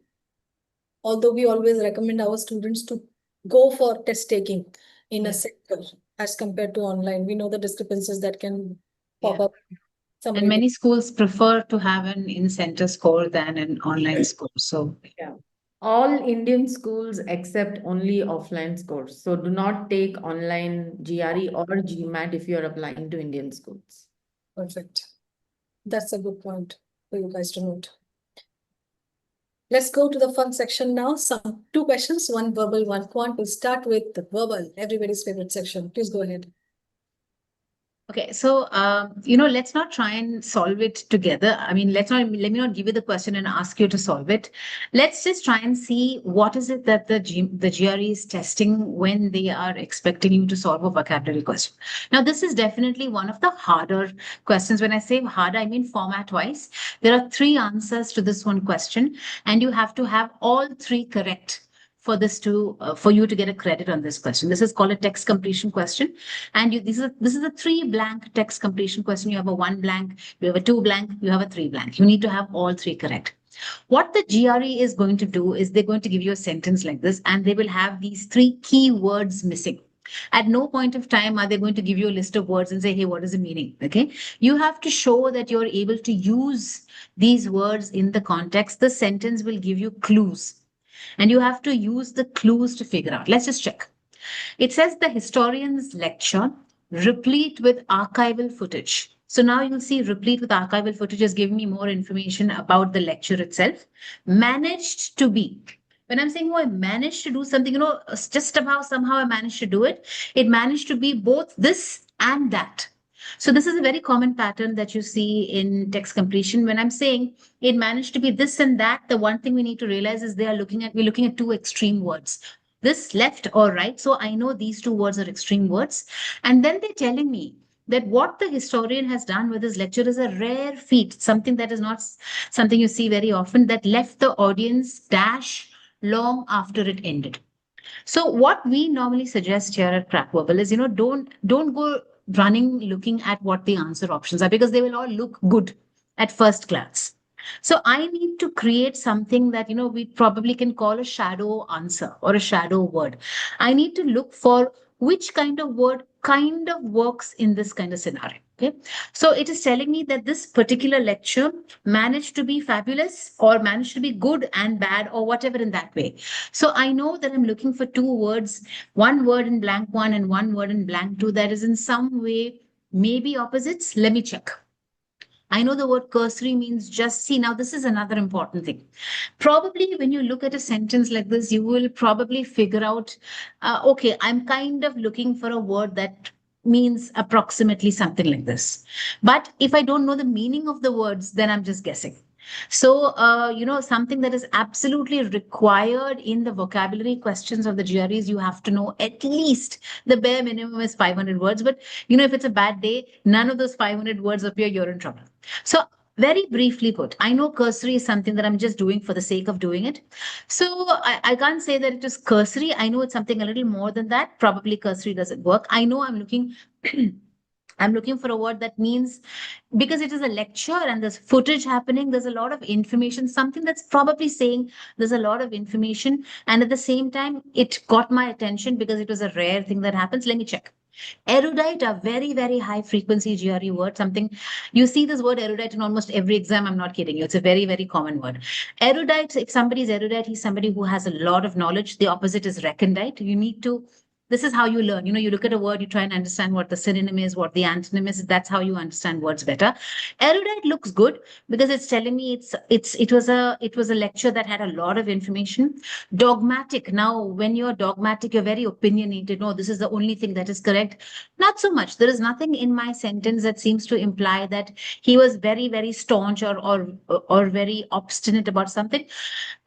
Although we always recommend our students to go for test taking in a Yeah. sector as compared to online. We know the discrepancies that can pop Yeah. up. And Somebody many schools prefer to have an in-center score than an online score. So Yeah. All Indian schools accept only offline scores. So do not take online GRE or GMAT if you're applying to Indian schools. perfect. That's a good point for you guys to note. Let's go to the fun section now. Some two questions, one verbal, one quant. We'll start with the verbal, everybody's favorite section. Please go ahead. okay, so let's not try and solve it together. I mean, let me not give you the question and ask you to solve it. Let's just try and see what is it that the GRE is testing when they are expecting you to solve a vocabulary question. Now, this is definitely one of the harder questions. When I say harder, I mean format wise. There are three answers to this one question, and you have to have all three correct for you to get a credit on this question. This is called a text completion question, and this is a three blank text completion question. You have a one blank, you have a two blank, you have a three blank. You need to have all three correct. What the GRE is going to do is they're going to give you a sentence like this, and they will have these three key words missing. At no point of time are they going to give you a list of words and say, hey, what is the meaning? Okay. You have to show that you're able to use these words in the context. The sentence will give you clues, and you have to use the clues to figure out. Let's just check. It says the historian's lecture, replete with archival footage. So now you'll see replete with archival footage is giving me more information about the lecture itself. Managed to be. When I'm saying, oh, I managed to do something, just about somehow I managed to do it. It managed to be both this and that. So this is a very common pattern that you see in text completion. When I'm saying it managed to be this and that, the one thing we need to realize is we're looking at two extreme words, this left or right. So I know these two words are extreme words. And then they're telling me that what the historian has done with his lecture is a rare feat, something that is not something you see very often, that left the audience dash long after it ended. So what we normally suggest here at Crack Verbal is, don't go running looking at what the answer options are, because they will all look good at first glance. So I need to create something that, we probably can call a shadow answer or a shadow word. I need to look for which kind of word kind of works in this kind of scenario. Okay. So it is telling me that this particular lecture managed to be fabulous or managed to be good and bad or whatever in that way. So I know that I'm looking for two words, one word in blank one and one word in blank two that is in some way maybe opposites. Let me check. I know the word cursory means just see. Now, this is another important thing. Probably when you look at a sentence like this, you will probably figure out, okay, I'm kind of looking for a word that means approximately something like this. But if I don't know the meaning of the words, then I'm just guessing. So, something that is absolutely required in the vocabulary questions of the GREs, you have to know at least the bare minimum is 500 words. But, if it's a bad day, none of those 500 words appear, you're in trouble. So, very briefly put, I know cursory is something that I'm just doing for the sake of doing it. So, I can't say that it is cursory. I know it's something a little more than that. Probably cursory doesn't work. I know I'm looking. I'm looking for a word that means, because it is a lecture and there's footage happening, there's a lot of information, something that's probably saying there's a lot of information. And at the same time, it got my attention because it was a rare thing that happens. Let me check. Erudite, a very, very high frequency GRE word, something you see this word erudite in almost every exam. I'm not kidding you. It's a very, very common word. Erudite, if somebody is erudite, he's somebody who has a lot of knowledge. The opposite is recondite. You need to, this is how you learn. You look at a word, you try and understand what the synonym is, what the antonym is. That's how you understand words better. Erudite looks good because it's telling me it was a lecture that had a lot of information. Dogmatic. Now, when you're dogmatic, you're very opinionated. No, this is the only thing that is correct. Not so much. There is nothing in my sentence that seems to imply that he was very, very staunch or very obstinate about something.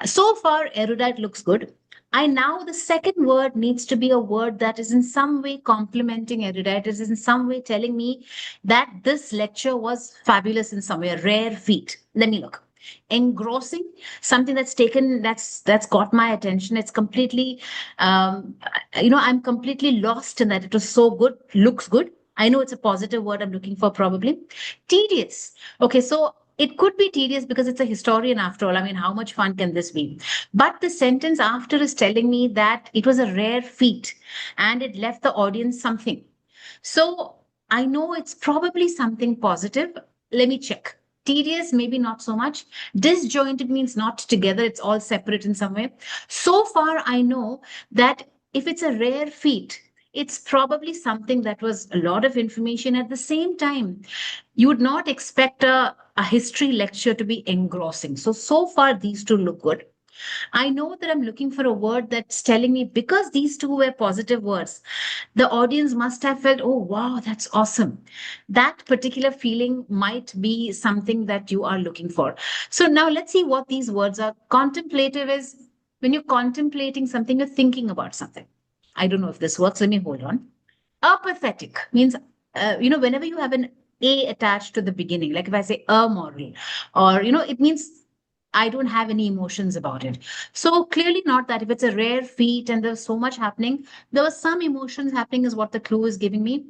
So far, erudite looks good. The second word needs to be a word that is in some way complementing erudite, is in some way telling me that this lecture was fabulous in some way, a rare feat. Let me look. Engrossing, something that's got my attention. It's completely, I'm completely lost in that. It was so good, looks good. I know it's a positive word I'm looking for, probably. Tedious. Okay, so It could be tedious because it's a historian after all. I mean, how much fun can this be? But the sentence after is telling me that it was a rare feat and it left the audience something. So I know it's probably something positive. Let me check. Tedious, maybe not so much. Disjointed means not together, it's all separate in some way. So far, I know that if it's a rare feat, it's probably something that was a lot of information at the same time. You would not expect a history lecture to be engrossing. So far, these two look good. I know that I'm looking for a word that's telling me because these two were positive words, the audience must have felt, oh, wow, that's awesome. That particular feeling might be something that you are looking for. So now let's see what these words are. Contemplative is when you're contemplating something, you're thinking about something. I don't know if this works. Let me hold on. Apathetic means, whenever you have an a attached to the beginning, like if I say amoral, or, it means I don't have any emotions about it. So clearly not that. If it's a rare feat and there's so much happening, there was some emotions happening is what the clue is giving me.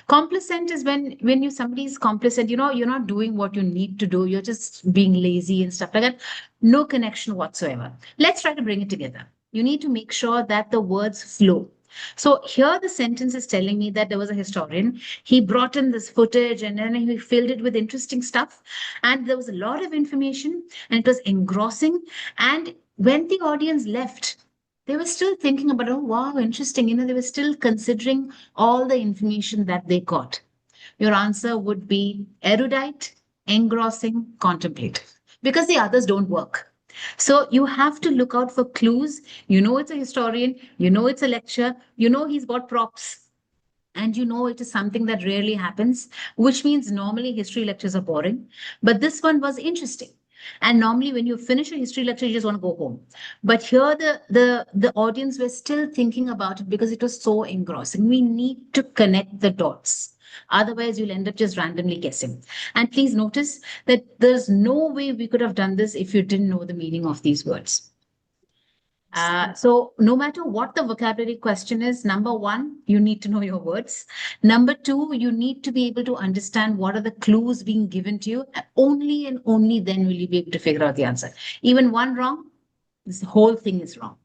Complacent is when you somebody is complacent, you're not doing what you need to do. You're just being lazy and stuff like that. No connection whatsoever. Let's try to bring it together. You need to make sure that the words flow. So here the sentence is telling me that there was a historian. He brought in this footage and then he filled it with interesting stuff. And there was a lot of information and it was engrossing. And when the audience left, they were still thinking about, oh, wow, interesting. They were still considering all the information that they got. Your answer would be erudite, engrossing, contemplative, because the others don't work. So you have to look out for clues. It's a historian, it's a lecture, he's got props, and it is something that rarely happens, which means normally history lectures are boring. But this one was interesting. And normally when you finish a history lecture, you just want to go home. But here the audience were still thinking about it because it was so engrossing. We need to connect the dots. Otherwise, you'll end up just randomly guessing. And please notice that there's no way we could have done this if you didn't know the meaning of these words. So no matter what the vocabulary question is, number one, you need to know your words. Number two, you need to be able to understand what are the clues being given to you. Only and only then will you be able to figure out the answer. Even one wrong, this whole thing is wrong.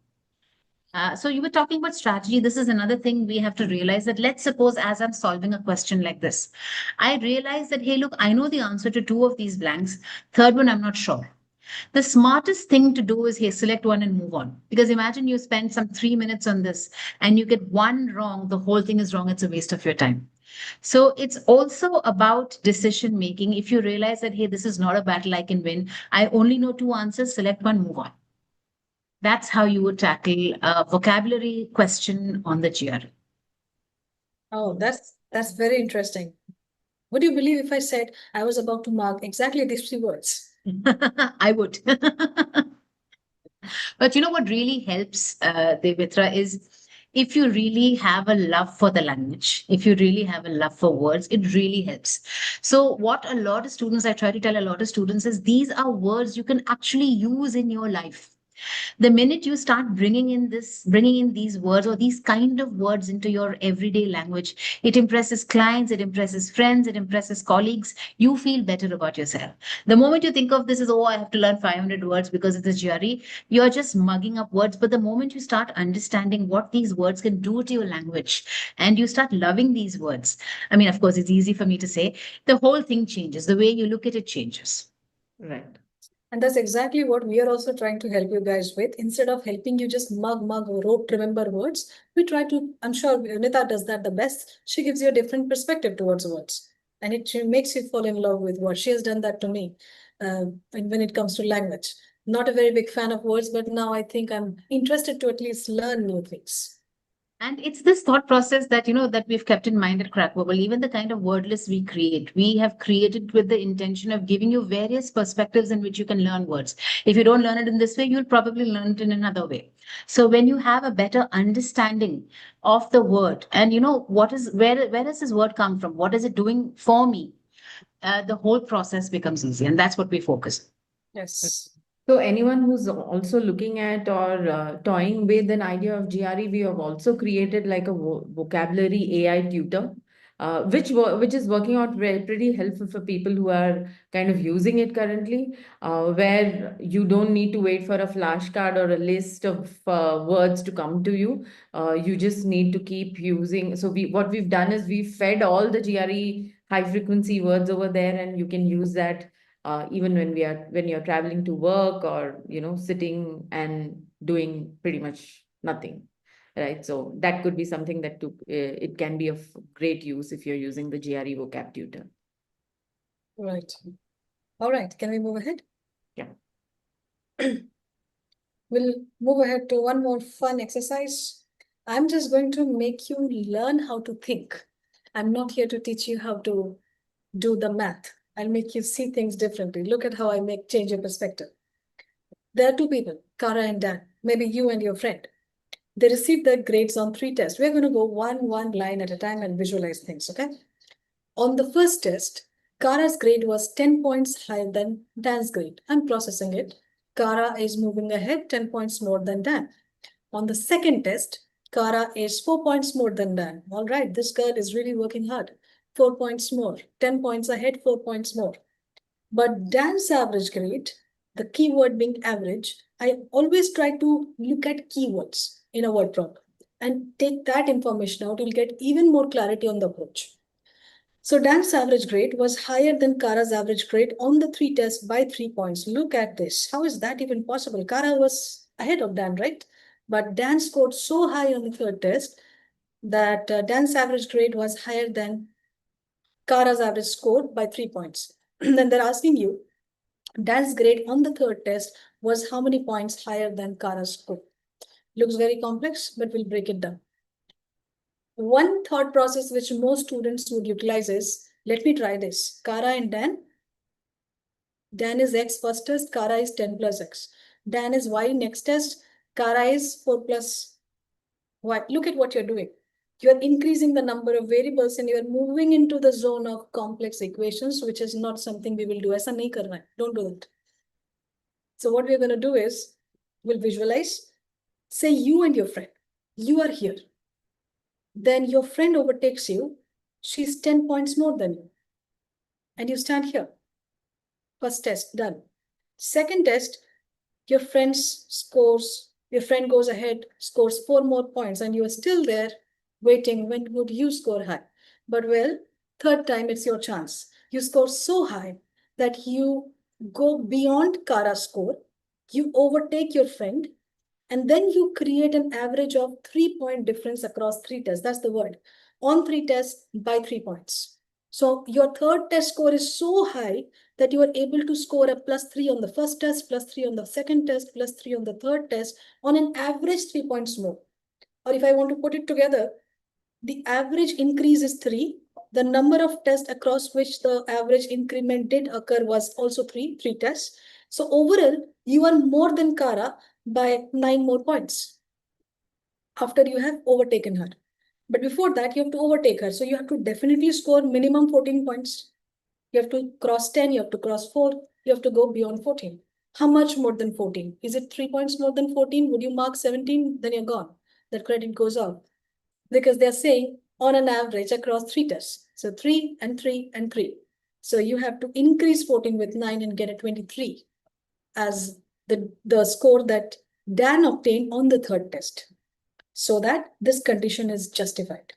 So you were talking about strategy. This is another thing we have to realize that let's suppose as I'm solving a question like this, I realize that, hey, look, I know the answer to two of these blanks. Third one, I'm not sure. The smartest thing to do is here, select one and move on. Because imagine you spend some 3 minutes on this and you get one wrong, the whole thing is wrong. It's a waste of your time. So it's also about decision making. If you realize that, hey, this is not a battle I can win, I only know two answers, select one, move on. That's how you would tackle a vocabulary question on the GRE. Oh, that's very interesting. Would you believe if I said I was about to mark exactly these three words? I would. But what really helps, Devitra, is if you really have a love for the language, if you really have a love for words, it really helps. So, what a lot of students, I try to tell a lot of students is these are words you can actually use in your life. The minute you start bringing in these words or these kind of words into your everyday language, it impresses clients, it impresses friends, it impresses colleagues. You feel better about yourself. The moment you think of this as, oh, I have to learn 500 words because it's a GRE, you're just mugging up words. But the moment you start understanding what these words can do to your language and you start loving these words, I mean, of course, it's easy for me to say, the whole thing changes. The way you look at it changes. Right. And that's exactly what we are also trying to help you guys with. Instead of helping you just rote, remember words, we try to, I'm sure Nita does that the best. She gives you a different perspective towards words. And it makes you fall in love with words. She has done that to me when it comes to language. Not a very big fan of words, but now I think I'm interested to at least learn new things. And it's this thought process that, that we've kept in mind at Crackbubble. Even the kind of word list we create, we have created with the intention of giving you various perspectives in which you can learn words. If you don't learn it in this way, you'll probably learn it in another way. So when you have a better understanding of the word and where does this word come from? What is it doing for me? The whole process becomes easy. And that's what we focus. Yes. So anyone who's also looking at or toying with an idea of GRE, we have also created like a vocabulary AI tutor which is working out pretty helpful for people who are kind of using it currently, where you don't need to wait for a flashcard or a list of words to come to you. You just need to keep using. So what we've done is we've fed all the GRE high frequency words over there, and you can use that even when you're traveling to work, or sitting and doing pretty much nothing. Right, so that could be something that it can be of great use if you're using the GRE vocab tutor. Right. All right. Can we move ahead? Yeah. We'll move ahead to one more fun exercise. I'm just going to make you learn how to think. I'm not here to teach you how to do the math. I'll make you see things differently. Look at how I change your perspective. There are two people, Kara and Dan, maybe you and your friend. They received their grades on 3 tests. We're going to go one line at a time and visualize things, okay? On the first test, Kara's grade was 10 points higher than Dan's grade. I'm processing it. Kara is moving ahead 10 points more than Dan. On the second test, Kara is 4 points more than Dan. All right, this girl is really working hard. 4 points more, 10 points ahead, 4 points more. But Dan's average grade, the keyword being average, I always try to look at keywords in a word problem and take that information out. You'll get even more clarity on the approach. So Dan's average grade was higher than Kara's average grade on the 3 tests by 3 points. Look at this. How is that even possible? Kara was ahead of Dan, right? But Dan scored so high on the third test that Dan's average grade was higher than Kara's average score by 3 points. Then they're asking you, Dan's grade on the third test was how many points higher than Kara's score? Looks very complex, but we'll break it down. One thought process which most students would utilize is, let me try this. Kara and Dan. Dan is X first test, Kara is 10 plus X. Dan is Y next test, Kara is 4 plus Y. Look at what you're doing. You're increasing the number of variables and you're moving into the zone of complex equations, which is not something we will do. Aisa nahi karna hai. Don't do that. So what we're going to do is, we'll visualize. Say you and your friend, you are here. Then your friend overtakes you. She's 10 points more than you. And you stand here. First test, done. Second test, your friend goes ahead, scores 4 more points, and you are still there waiting. When would you score high? But well, third time it's your chance. You score so high that you go beyond Kara's score, you overtake your friend, and then you create an average of 3-point difference across 3 tests. That's the word. On 3 tests by 3 points. So your third test score is so high that you are able to score a +3 on the first test, +3 on the second test, +3 on the third test, on an average 3 points more. Or if I want to put it together, the average increase is 3. The number of tests across which the average increment did occur was also 3 tests. So overall, you are more than Kara by 9 more points after you have overtaken her. But before that, you have to overtake her. So you have to definitely score minimum 14 points. You have to cross 10, you have to cross 4, you have to go beyond 14. How much more than 14? Is it 3 points more than 14? Would you mark 17? Then you're gone. That credit goes off. Because they're saying on an average across 3 tests. So 3 and 3 and 3. So you have to increase 14 with 9 and get a 23 as the score that Dan obtained on the third test, so that this condition is justified.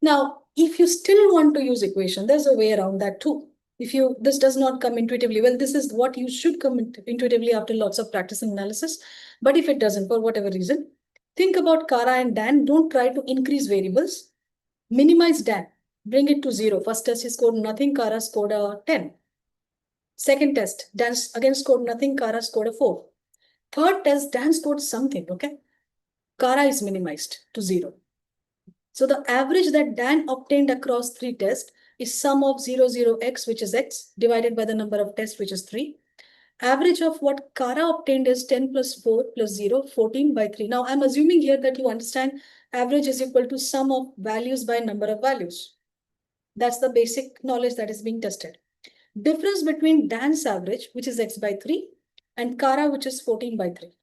Now, if you still want to use equation, there's a way around that too. If this does not come intuitively, well, this is what you should come intuitively after lots of practice and analysis. But if it doesn't, for whatever reason, think about Kara and Dan. Don't try to increase variables. Minimize Dan. Bring it to 0. First test, he scored nothing. Kara scored a 10. Second test, Dan again scored nothing. Kara scored a 4. Third test, Dan scored something, okay? Kara is minimized to 0. So the average that Dan obtained across 3 tests is sum of 0, 0, x, which is x, divided by the number of tests, which is 3. Average of what Kara obtained is 10 plus 4 plus 0, 14 by 3. Now, I'm assuming here that you understand average is equal to sum of values by number of values. That's the basic knowledge that is being tested. Difference between Dan's average, which is x by 3, and Kara, which is 14 by 3,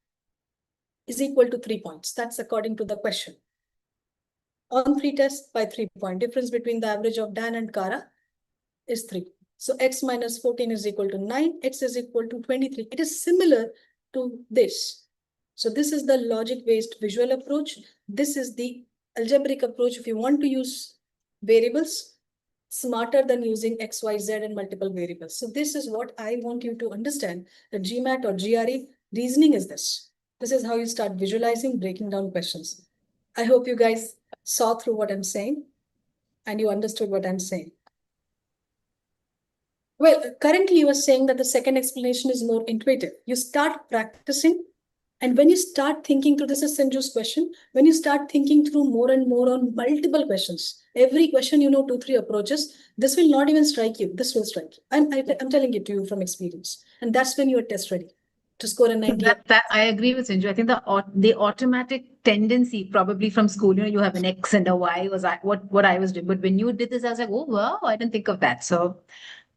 is equal to 3 points. That's according to the question. On 3 tests by 3 point. Difference between the average of Dan and Kara is 3. So x minus 14 is equal to 9, x is equal to 23. It is similar to this. So this is the logic-based visual approach. This is the algebraic approach if you want to use variables smarter than using x, y, z and multiple variables. So this is what I want you to understand. The GMAT or GRE reasoning is this. This is how you start visualizing, breaking down questions. I hope you guys saw through what I'm saying and you understood what I'm saying. Well, currently you are saying that the second explanation is more intuitive. You start practicing, and when you start thinking through, this is Sanju's question, when you start thinking through more and more on multiple questions, every question you know 2-3 approaches, this will not even strike you. This will strike you. I'm telling it to you from experience. And that's when you are test ready to score a 98. That I agree with Sinju. I think the automatic tendency probably from school, you have an X and a Y was what I was doing. But when you did this, I was like, oh wow, I didn't think of that. So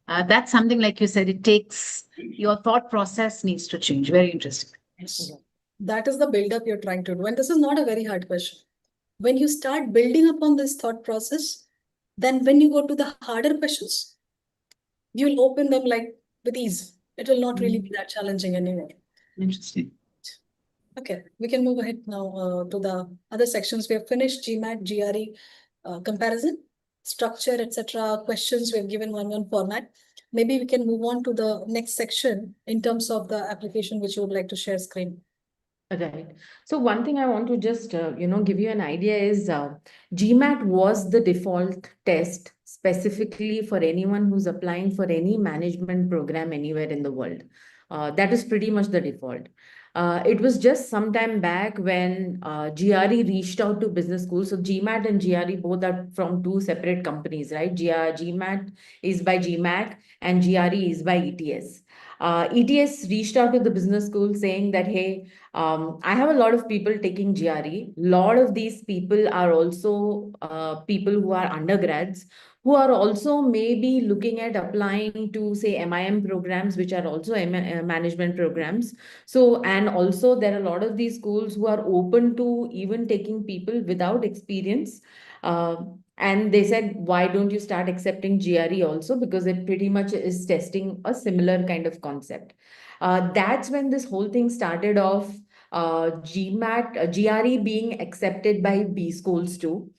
that's something like you said, it takes your thought process needs to change. Very interesting. Yes. That is the build-up you're trying to do. And this is not a very hard question. When you start building upon this thought process, then when you go to the harder questions, you'll open them like with ease. It will not really be that challenging anymore. Interesting. Okay, we can move ahead now to the other sections. We have finished GMAT, GRE comparison, structure, etc. Questions we have given one format. Maybe we can move on to the next section in terms of the application which you would like to share screen. Right. So one thing I want to just give you an idea is GMAT was the default test specifically for anyone who's applying for any management program anywhere in the world. That is pretty much the default. It was just some time back when GRE reached out to business schools. So GMAT and GRE both are from two separate companies, right? GMAT is by GMAT and GRE is by ETS. ETS reached out to the business school saying that, hey, I have a lot of people taking GRE. A lot of these people are also people who are undergrads who are also maybe looking at applying to say MIM programs, which are also management programs. So, and also there are a lot of these schools who are open to even taking people without experience. And they said, why don't you start accepting GRE also? Because it pretty much is testing a similar kind of concept. That's when this whole thing started off, GMAT, GRE being accepted by B schools too.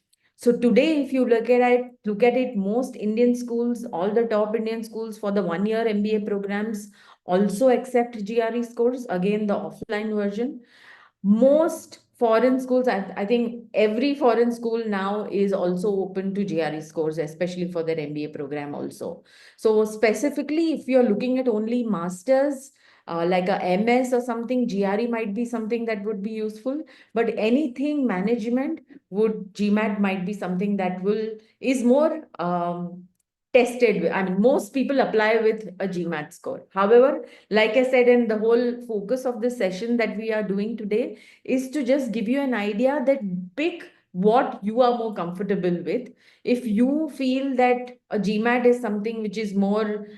So today, if you look at it, most Indian schools, all the top Indian schools for the 1-year MBA programs also accept GRE scores. Again, the offline version. Most foreign schools, I think every foreign school now is also open to GRE scores, especially for their MBA program also. So specifically, if you're looking at only masters, like a MS or something, GRE might be something that would be useful. But anything management GMAT might be something that is more tested. I mean, most people apply with a GMAT score. However, like I said, and the whole focus of the session that we are doing today is to just give you an idea that pick what you are more comfortable with. If you feel that a GMAT is something which is more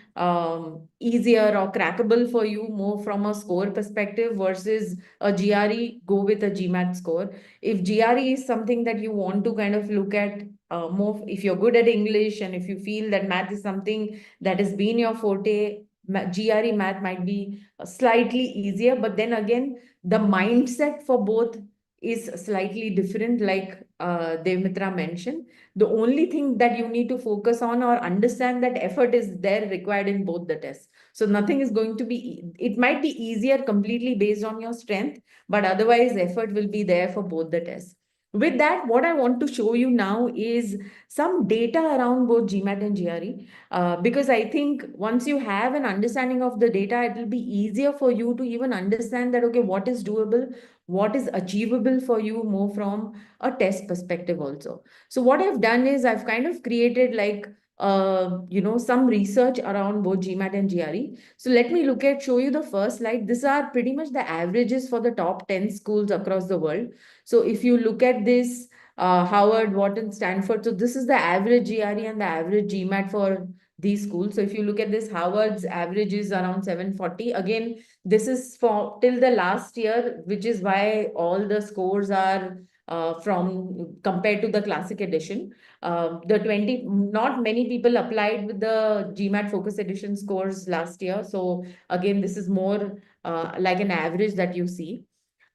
easier or crackable for you, more from a score perspective versus a GRE, go with a GMAT score. If GRE is something that you want to kind of look at more, if you're good at English and if you feel that math is something that has been your forte, GRE math might be slightly easier, but then again, the mindset for both is slightly different, like Devmitra mentioned. The only thing that you need to focus on or understand that effort is there required in both the tests. So nothing is going to be, it might be easier completely based on your strength, but otherwise effort will be there for both the tests. With that, what I want to show you now is some data around both GMAT and GRE, because I think once you have an understanding of the data, it will be easier for you to even understand that, okay, what is doable, what is achievable for you more from a test perspective also. So what I've done is I've kind of created like some research around both GMAT and GRE. So let me show you the first slide. These are pretty much the averages for the top 10 schools across the world. So if you look at this, Howard, Wharton, Stanford, so this is the average GRE and the average GMAT for these schools. So if you look at this, Howard's average is around 740. Again, this is for till the last year, which is why all the scores are from compared to the classic edition. Not many people applied with the GMAT Focus Edition scores last year. So again, this is more like an average that you see.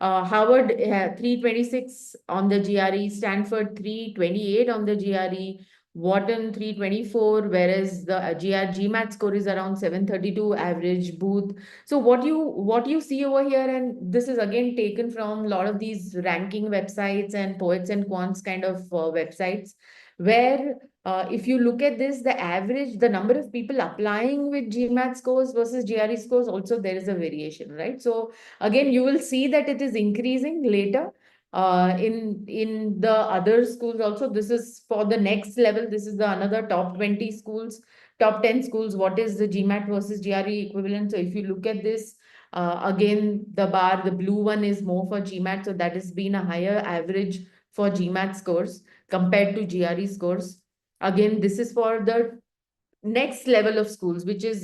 Harvard 326 on the GRE, Stanford 328 on the GRE, Wharton 324, whereas the GMAT score is around 732 average. Booth. So what you see over here, and this is again taken from a lot of these ranking websites and poets and quants kind of websites, where if you look at this, the average, the number of people applying with GMAT scores versus GRE scores, also there is a variation, right? So again, you will see that it is increasing later in the other schools also. This is for the next level. This is the another top 20 schools, top 10 schools. What is the GMAT versus GRE equivalent? So if you look at this, again, the blue one is more for GMAT. So that has been a higher average for GMAT scores compared to GRE scores. Again, this is for the next level of schools, which is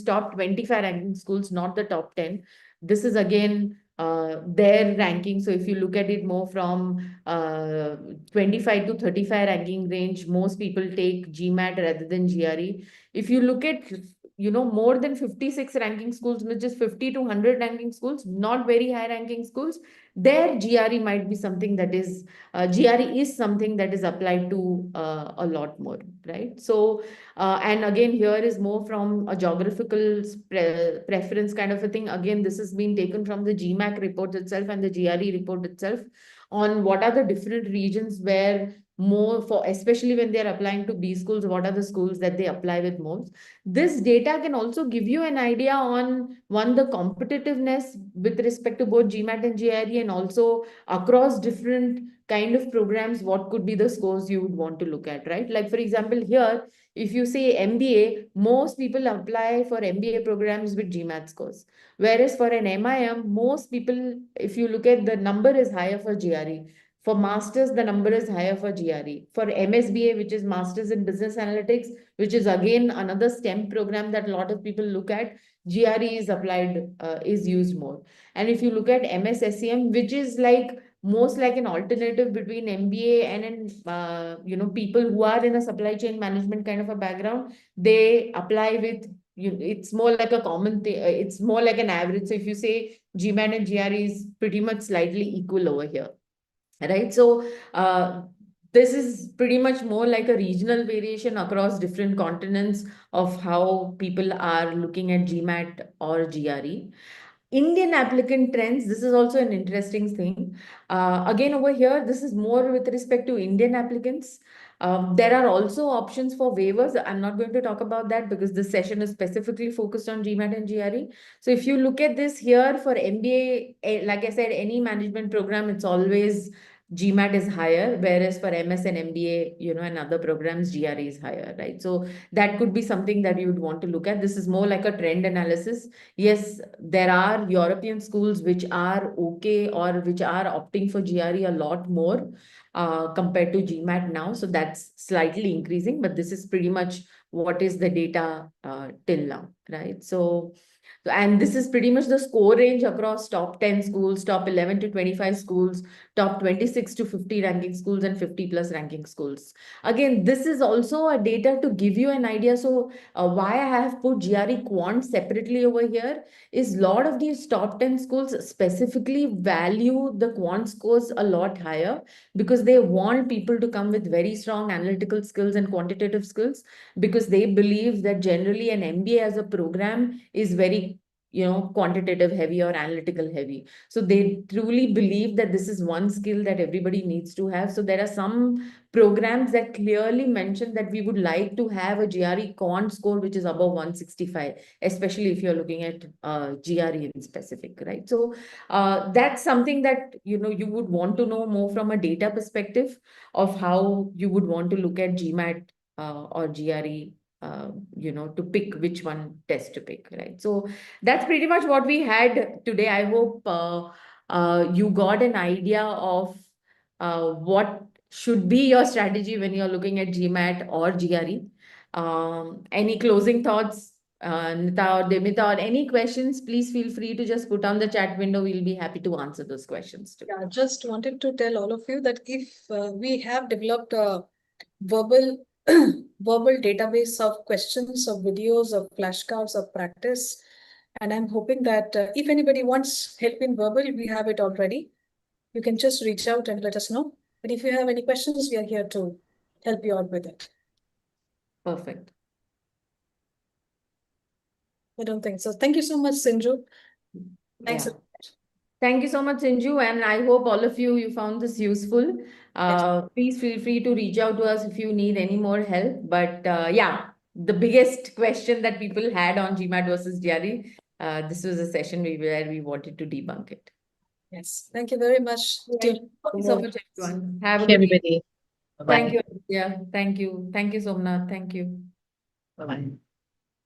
top 25 ranking schools, not the top 10. This is again their ranking. So if you look at it more from 25 to 35 ranking range, most people take GMAT rather than GRE. If you look at more than 56 ranking schools, which is 50 to 100 ranking schools, not very high ranking schools, their GRE might be something that is GRE is something that is applied to a lot more, right? So and again, here is more from a geographical preference kind of a thing. Again, this has been taken from the GMAC report itself and the GRE report itself on what are the different regions where more for, especially when they're applying to B schools, what are the schools that they apply with most. This data can also give you an idea on one, the competitiveness with respect to both GMAT and GRE, and also across different kind of programs, what could be the scores you would want to look at, right? Like for example, here, if you say MBA, most people apply for MBA programs with GMAT scores. Whereas for an MIM, most people, if you look at the number is higher for GRE. For masters, the number is higher for GRE. For MSBA, which is Masters in Business Analytics, which is again another STEM program that a lot of people look at, GRE is applied, is used more. And if you look at MSSEM, which is like most like an alternative between MBA and people who are in a supply chain management kind of a background, they apply with it's more like a common thing. It's more like an average. So if you say GMAT and GRE is pretty much slightly equal over here, right? So this is pretty much more like a regional variation across different continents of how people are looking at GMAT or GRE. Indian applicant trends, this is also an interesting thing. Again, over here, this is more with respect to Indian applicants. There are also options for waivers. I'm not going to talk about that because this session is specifically focused on GMAT and GRE. So if you look at this here for MBA, like I said, any management program, it's always GMAT is higher, whereas for MS and MBA, and other programs, GRE is higher, right? So that could be something that you would want to look at. This is more like a trend analysis. Yes, there are European schools which are okay or which are opting for GRE a lot more compared to GMAT now. So that's slightly increasing, but this is pretty much what is the data till now, right? So and this is pretty much the score range across top 10 schools, top 11 to 25 schools, top 26 to 50 ranking schools, and 50 plus ranking schools. Again, this is also a data to give you an idea. So why I have put GRE quant separately over here is a lot of these top 10 schools specifically value the quant scores a lot higher because they want people to come with very strong analytical skills and quantitative skills, because they believe that generally an MBA as a program is very quantitative heavy or analytical heavy. So they truly believe that this is one skill that everybody needs to have. So there are some programs that clearly mention that we would like to have a GRE quant score which is above 165, especially if you're looking at GRE in specific, right? So that's something that you would want to know more from a data perspective of how you would want to look at GMAT or GRE, to pick which one test to pick, right? So that's pretty much what we had today. I hope you got an idea of what should be your strategy when you're looking at GMAT or GRE. Any closing thoughts, Nita or Demita, or any questions, please feel free to just put on the chat window. We'll be happy to answer those questions too. Yeah, just wanted to tell all of you that if we have developed a verbal verbal database of questions, of videos, of flashcards, of practice, and I'm hoping that if anybody wants help in verbal, we have it already. You can just reach out and let us know. But if you have any questions, we are here to help you out with it. Perfect. I don't think so. Thank you so much, Sinju. Thanks. Yeah. Thank you so much, Sinju, and I hope all of you found this useful. Please feel free to reach out to us if you need any more help. But yeah, the biggest question that people had on GMAT versus GRE, this was a session where we wanted to debunk it. Yes. Thank you very much. Thank you so much, everyone. Have a Okay, good evening. everybody. Thank Bye-bye. you. Yeah, thank you. Thank you, Somnath. Thank you. Bye-bye.